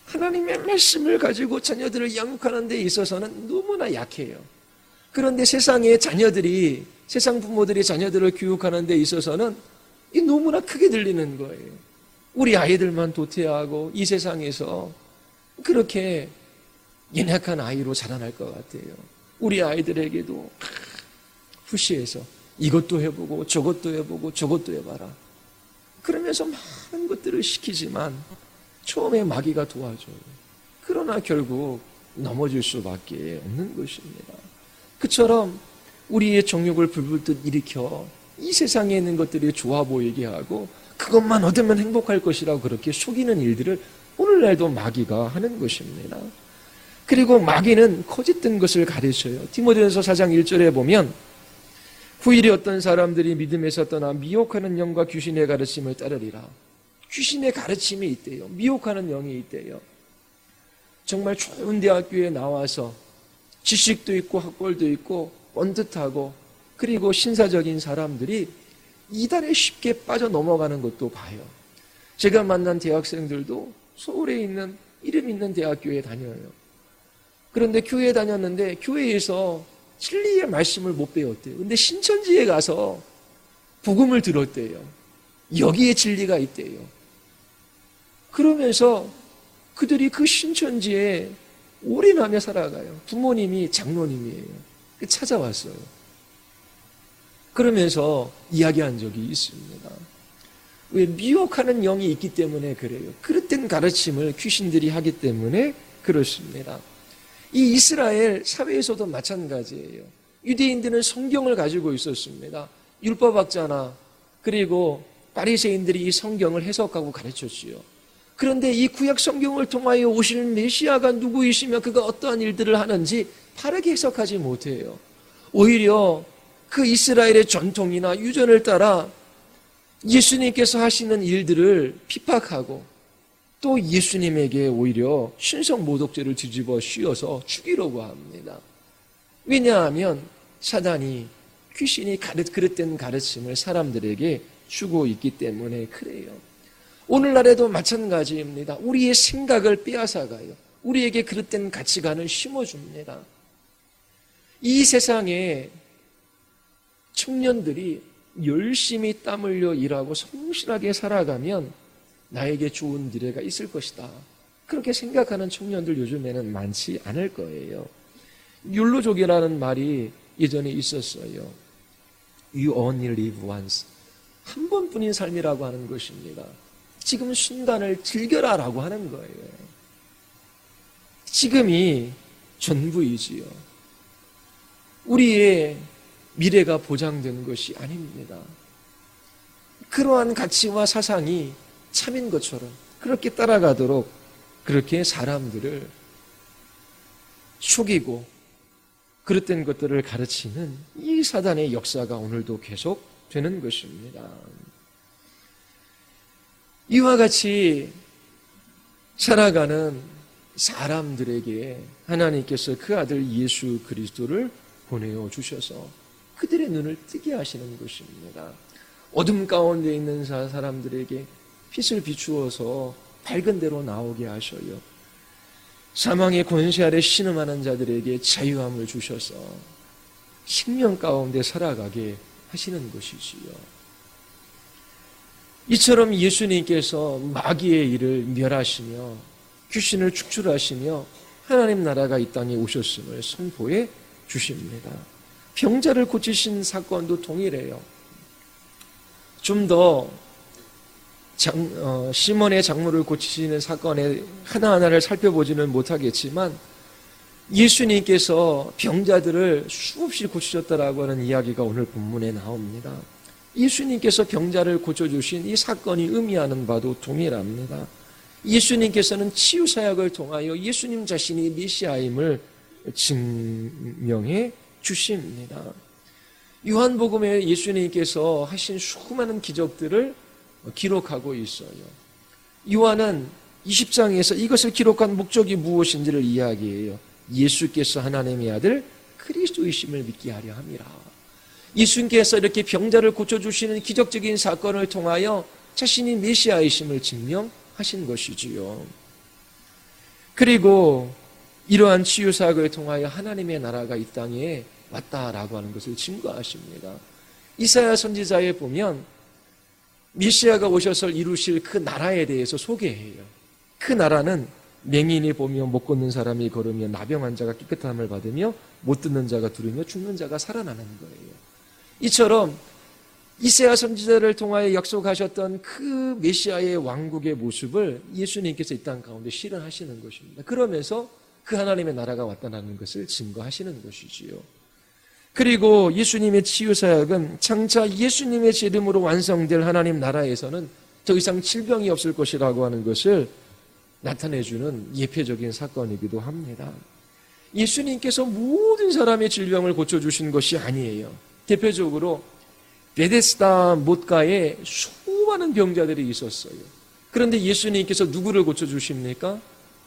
하나님의 말씀을 가지고 자녀들을 양육하는 데 있어서는 너무나 약해요. 그런데 세상의 자녀들이 세상 부모들이 자녀들을 교육하는 데 있어서는 이 너무나 크게 들리는 거예요. 우리 아이들만 도태하고 이 세상에서 그렇게 연약한 아이로 자라날 것 같아요. 우리 아이들에게도 푸시해서 이것도 해보고 저것도 해보고 저것도 해봐라. 그러면서 많은 것들을 시키지만 처음에 마귀가 도와줘요. 그러나 결국 넘어질 수밖에 없는 것입니다. 그처럼 우리의 정욕을 불불듯 일으켜 이 세상에 있는 것들이 좋아 보이게 하고 그것만 얻으면 행복할 것이라고 그렇게 속이는 일들을 오늘날도 마귀가 하는 것입니다. 그리고 마귀는 거짓된 것을 가르쳐요. 디모데전서 4장 1절에 보면 후일에 어떤 사람들이 믿음에서 떠나 미혹하는 영과 귀신의 가르침을 따르리라. 귀신의 가르침이 있대요. 미혹하는 영이 있대요. 정말 좋은 대학교에 나와서 지식도 있고 학벌도 있고 번듯하고 그리고 신사적인 사람들이 이단에 쉽게 빠져 넘어가는 것도 봐요. 제가 만난 대학생들도 서울에 있는 이름 있는 대학교에 다녀요. 그런데 교회에 다녔는데 교회에서 진리의 말씀을 못 배웠대요. 근데 신천지에 가서 복음을 들었대요. 여기에 진리가 있대요. 그러면서 그들이 그 신천지에 올인하며 살아가요. 부모님이 장로님이에요. 찾아왔어요. 그러면서 이야기한 적이 있습니다. 왜? 미혹하는 영이 있기 때문에 그래요. 그릇된 가르침을 귀신들이 하기 때문에 그렇습니다. 이 이스라엘 사회에서도 마찬가지예요. 유대인들은 성경을 가지고 있었습니다. 율법학자나 그리고 바리새인들이 이 성경을 해석하고 가르쳤지요. 그런데 이 구약 성경을 통하여 오실 메시아가 누구이시며 그가 어떠한 일들을 하는지 바르게 해석하지 못해요. 오히려 그 이스라엘의 전통이나 유전을 따라 예수님께서 하시는 일들을 핍박하고 또 예수님에게 오히려 신성 모독죄를 뒤집어 씌워서 죽이려고 합니다. 왜냐하면 사단이 귀신이 그릇된 가르침을 사람들에게 주고 있기 때문에 그래요. 오늘날에도 마찬가지입니다. 우리의 생각을 빼앗아가요. 우리에게 그릇된 가치관을 심어줍니다. 이 세상에 청년들이 열심히 땀 흘려 일하고 성실하게 살아가면 나에게 좋은 미래가 있을 것이다. 그렇게 생각하는 청년들 요즘에는 많지 않을 거예요. 율로족이라는 말이 예전에 있었어요. You only live once. 한 번뿐인 삶이라고 하는 것입니다. 지금 순간을 즐겨라라고 하는 거예요. 지금이 전부이지요. 우리의 미래가 보장된 것이 아닙니다. 그러한 가치와 사상이 참인 것처럼 그렇게 따라가도록 그렇게 사람들을 속이고 그릇된 것들을 가르치는 이 사단의 역사가 오늘도 계속 되는 것입니다. 이와 같이 살아가는 사람들에게 하나님께서 그 아들 예수 그리스도를 보내어 주셔서 그들의 눈을 뜨게 하시는 것입니다. 어둠 가운데 있는 사람들에게 빛을 비추어서 밝은 데로 나오게 하셔요. 사망의 권세 아래 신음하는 자들에게 자유함을 주셔서 생명 가운데 살아가게 하시는 것이지요. 이처럼 예수님께서 마귀의 일을 멸하시며 귀신을 축출하시며 하나님 나라가 이 땅에 오셨음을 선포해 주십니다. 병자를 고치신 사건도 동일해요. 좀 더 시몬의 작물을 고치시는 사건의 하나하나를 살펴보지는 못하겠지만 예수님께서 병자들을 수없이 고치셨다라고 하는 이야기가 오늘 본문에 나옵니다. 예수님께서 병자를 고쳐주신 이 사건이 의미하는 바도 동일합니다. 예수님께서는 치유사역을 통하여 예수님 자신이 메시아임을 증명해 주십니다. 요한복음에 예수님께서 하신 수많은 기적들을 기록하고 있어요. 요한은 20장에서 이것을 기록한 목적이 무엇인지를 이야기해요. 예수께서 하나님의 아들 그리스도이심을 믿게 하려 함이라. 예수님께서 이렇게 병자를 고쳐주시는 기적적인 사건을 통하여 자신이 메시아이심을 증명하신 것이지요. 그리고 이러한 치유사역을 통하여 하나님의 나라가 이 땅에 왔다라고 하는 것을 증거하십니다. 이사야 선지자에 보면 메시아가 오셔서 이루실 그 나라에 대해서 소개해요. 그 나라는 맹인이 보며 못 걷는 사람이 걸으며 나병한 자가 깨끗함을 받으며 못 듣는 자가 들으며 죽는 자가 살아나는 거예요. 이처럼 이사야 선지자를 통하여 약속하셨던 그 메시아의 왕국의 모습을 예수님께서 이 땅 가운데 실현하시는 것입니다. 그러면서 그 하나님의 나라가 왔다는 것을 증거하시는 것이지요. 그리고 예수님의 치유사역은 장차 예수님의 이름으로 완성될 하나님 나라에서는 더 이상 질병이 없을 것이라고 하는 것을 나타내주는 예표적인 사건이기도 합니다. 예수님께서 모든 사람의 질병을 고쳐주신 것이 아니에요. 대표적으로 베데스다 못가에 수많은 병자들이 있었어요. 그런데 예수님께서 누구를 고쳐주십니까?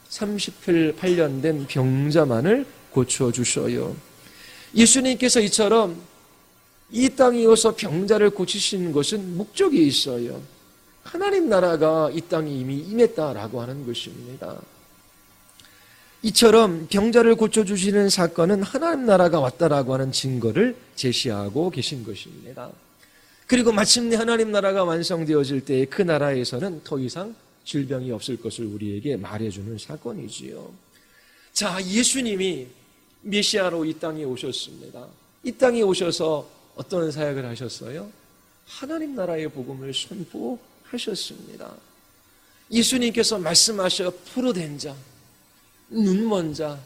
38년 된 병자만을 고쳐주셔요. 예수님께서 이처럼 이 땅에 오서 병자를 고치시는 것은 목적이 있어요. 하나님 나라가 이 땅에 이미 임했다라고 하는 것입니다. 이처럼 병자를 고쳐주시는 사건은 하나님 나라가 왔다라고 하는 증거를 제시하고 계신 것입니다. 그리고 마침내 하나님 나라가 완성되어질 때 그 나라에서는 더 이상 질병이 없을 것을 우리에게 말해주는 사건이지요. 자, 예수님이 메시아로 이 땅에 오셨습니다. 이 땅에 오셔서 어떤 사역을 하셨어요? 하나님 나라의 복음을 선포하셨습니다. 예수님께서 말씀하셔 포로된 자, 눈먼 자,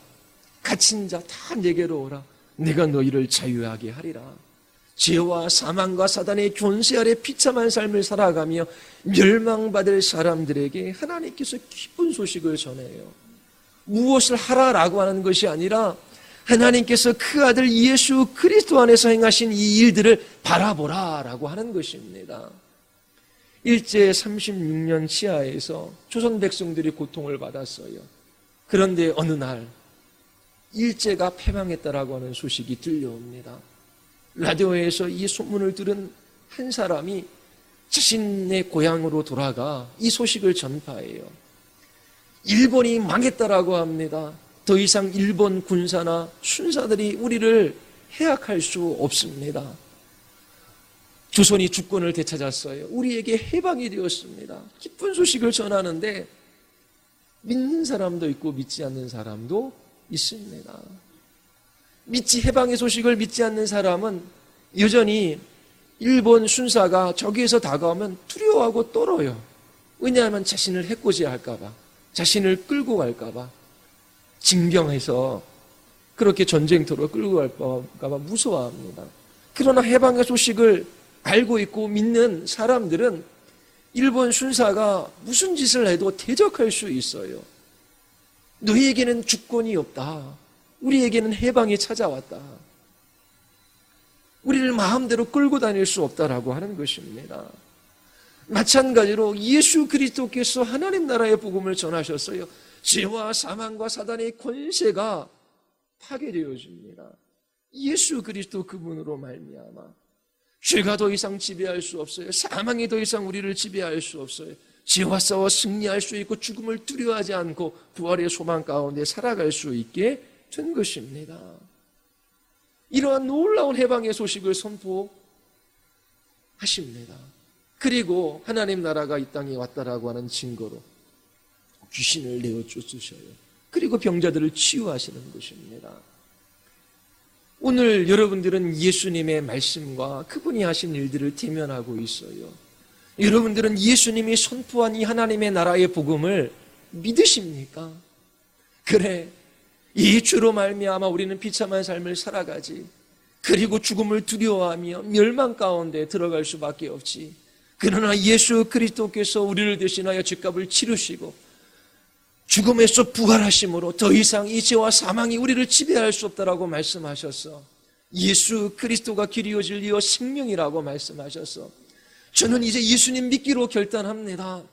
갇힌 자 다 내게로 오라. 내가 너희를 자유하게 하리라. 죄와 사망과 사단의 권세 아래 비참한 삶을 살아가며 멸망받을 사람들에게 하나님께서 기쁜 소식을 전해요. 무엇을 하라라고 하는 것이 아니라 하나님께서 그 아들 예수 그리스도 안에서 행하신 이 일들을 바라보라라고 하는 것입니다. 일제 36년 치하에서 조선 백성들이 고통을 받았어요. 그런데 어느 날 일제가 패망했다라고 하는 소식이 들려옵니다. 라디오에서 이 소문을 들은 한 사람이 자신의 고향으로 돌아가 이 소식을 전파해요. 일본이 망했다라고 합니다. 더 이상 일본 군사나 순사들이 우리를 해악할 수 없습니다. 조선이 주권을 되찾았어요. 우리에게 해방이 되었습니다. 기쁜 소식을 전하는데 믿는 사람도 있고 믿지 않는 사람도 있습니다. 해방의 소식을 믿지 않는 사람은 여전히 일본 순사가 저기에서 다가오면 두려워하고 떨어요. 왜냐하면 자신을 해코지할까 봐, 자신을 끌고 갈까 봐, 징병해서 그렇게 전쟁터로 끌고 갈까 봐 무서워합니다. 그러나 해방의 소식을 알고 있고 믿는 사람들은 일본 순사가 무슨 짓을 해도 대적할 수 있어요. 너희에게는 주권이 없다. 우리에게는 해방이 찾아왔다. 우리를 마음대로 끌고 다닐 수 없다라고 하는 것입니다. 마찬가지로 예수 그리스도께서 하나님 나라의 복음을 전하셨어요. 죄와 사망과 사단의 권세가 파괴되어집니다. 예수 그리스도 그분으로 말미암아 죄가 더 이상 지배할 수 없어요. 사망이 더 이상 우리를 지배할 수 없어요. 죄와 싸워 승리할 수 있고 죽음을 두려워하지 않고 부활의 소망 가운데 살아갈 수 있게 된 것입니다. 이러한 놀라운 해방의 소식을 선포하십니다. 그리고 하나님 나라가 이 땅에 왔다라고 하는 증거로 귀신을 내어 쫓으셔요. 그리고 병자들을 치유하시는 것입니다. 오늘 여러분들은 예수님의 말씀과 그분이 하신 일들을 대면하고 있어요. 여러분들은 예수님이 선포한 이 하나님의 나라의 복음을 믿으십니까? 그래, 이 주로 말미암아 우리는 비참한 삶을 살아가지. 그리고 죽음을 두려워하며 멸망 가운데 들어갈 수밖에 없지. 그러나 예수 그리스도께서 우리를 대신하여 죄값을 치르시고 죽음에서 부활하심으로 더 이상 이 죄와 사망이 우리를 지배할 수 없다라고 말씀하셨어. 예수 그리스도가 길이요 진리요 생명이라고 말씀하셨어. 저는 이제 예수님 믿기로 결단합니다.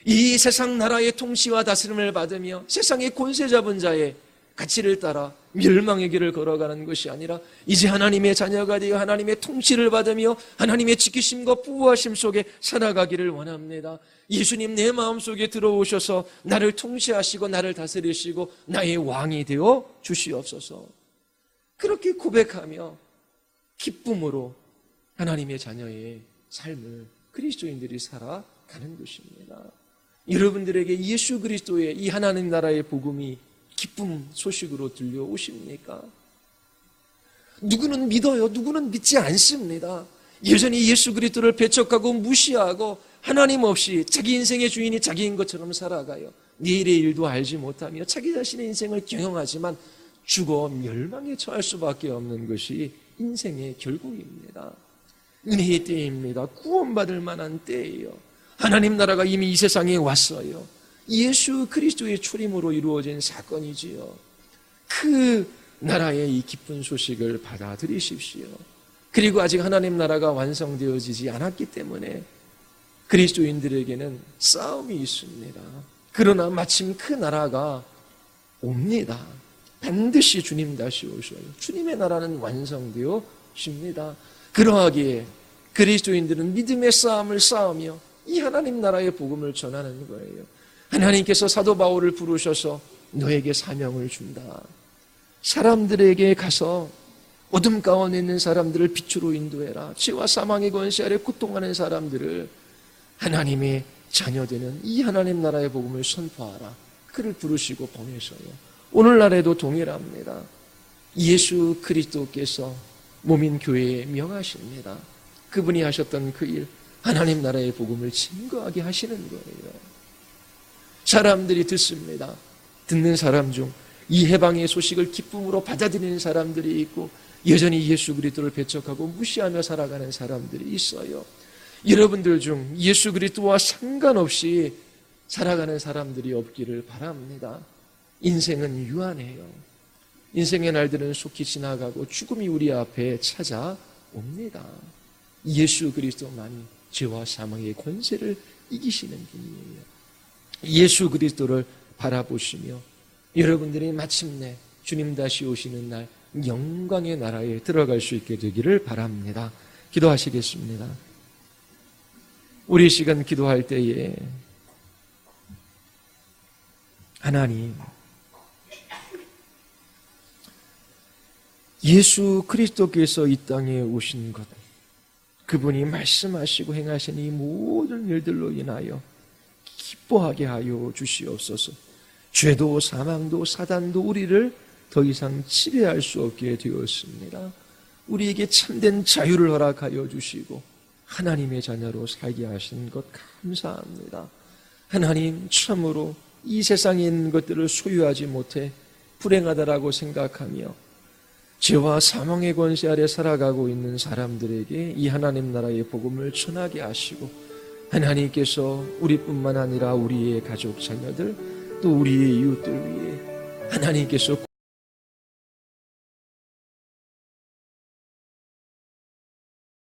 이 세상 나라의 통치와 다스림을 받으며 세상의 권세 잡은 자의 가치를 따라 멸망의 길을 걸어가는 것이 아니라 이제 하나님의 자녀가 되어 하나님의 통치를 받으며 하나님의 지키심과 보호하심 속에 살아가기를 원합니다. 예수님 내 마음속에 들어오셔서 나를 통치하시고 나를 다스리시고 나의 왕이 되어 주시옵소서. 그렇게 고백하며 기쁨으로 하나님의 자녀의 삶을 그리스도인들이 살아가는 것입니다. 여러분들에게 예수 그리스도의 이 하나님 나라의 복음이 기쁨 소식으로 들려오십니까? 누구는 믿어요, 누구는 믿지 않습니다. 여전히 예수 그리스도를 배척하고 무시하고 하나님 없이 자기 인생의 주인이 자기인 것처럼 살아가요. 내일의 일도 알지 못하며 자기 자신의 인생을 경영하지만 죽어 멸망에 처할 수밖에 없는 것이 인생의 결국입니다. 은혜의 때입니다. 구원받을 만한 때예요. 하나님 나라가 이미 이 세상에 왔어요. 예수 그리스도의 출임으로 이루어진 사건이지요. 그 나라의 이 기쁜 소식을 받아들이십시오. 그리고 아직 하나님 나라가 완성되어지지 않았기 때문에 그리스도인들에게는 싸움이 있습니다. 그러나 마침 그 나라가 옵니다. 반드시 주님 다시 오셔요. 주님의 나라는 완성되어집니다. 그러하기에 그리스도인들은 믿음의 싸움을 싸우며 이 하나님 나라의 복음을 전하는 거예요. 하나님께서 사도 바울을 부르셔서 너에게 사명을 준다. 사람들에게 가서 어둠 가운데 있는 사람들을 빛으로 인도해라. 죄와 사망의 권세 아래 고통하는 사람들을 하나님의 자녀되는 이 하나님 나라의 복음을 선포하라. 그를 부르시고 보내셔요. 오늘날에도 동일합니다. 예수 그리스도께서 몸인 교회에 명하십니다. 그분이 하셨던 그 일, 하나님 나라의 복음을 증거하게 하시는 거예요. 사람들이 듣습니다. 듣는 사람 중 이 해방의 소식을 기쁨으로 받아들이는 사람들이 있고 여전히 예수 그리스도를 배척하고 무시하며 살아가는 사람들이 있어요. 여러분들 중 예수 그리스도와 상관없이 살아가는 사람들이 없기를 바랍니다. 인생은 유한해요. 인생의 날들은 속히 지나가고 죽음이 우리 앞에 찾아옵니다. 예수 그리스도만이 죄와 사망의 권세를 이기시는 분이에요. 예수 그리스도를 바라보시며 여러분들이 마침내 주님 다시 오시는 날 영광의 나라에 들어갈 수 있게 되기를 바랍니다. 기도하시겠습니다. 우리 시간 기도할 때에 하나님, 예수 그리스도께서 이 땅에 오신 것, 그분이 말씀하시고 행하신 이 모든 일들로 인하여 기뻐하게 하여 주시옵소서. 죄도 사망도 사단도 우리를 더 이상 지배할 수 없게 되었습니다. 우리에게 참된 자유를 허락하여 주시고 하나님의 자녀로 살게 하신 것 감사합니다. 하나님, 참으로 이 세상에 있는 것들을 소유하지 못해 불행하다라고 생각하며 죄와 사망의 권세 아래 살아가고 있는 사람들에게 이 하나님 나라의 복음을 전하게 하시고, 하나님께서 우리뿐만 아니라 우리의 가족 자녀들 또 우리의 이웃들 위해 하나님께서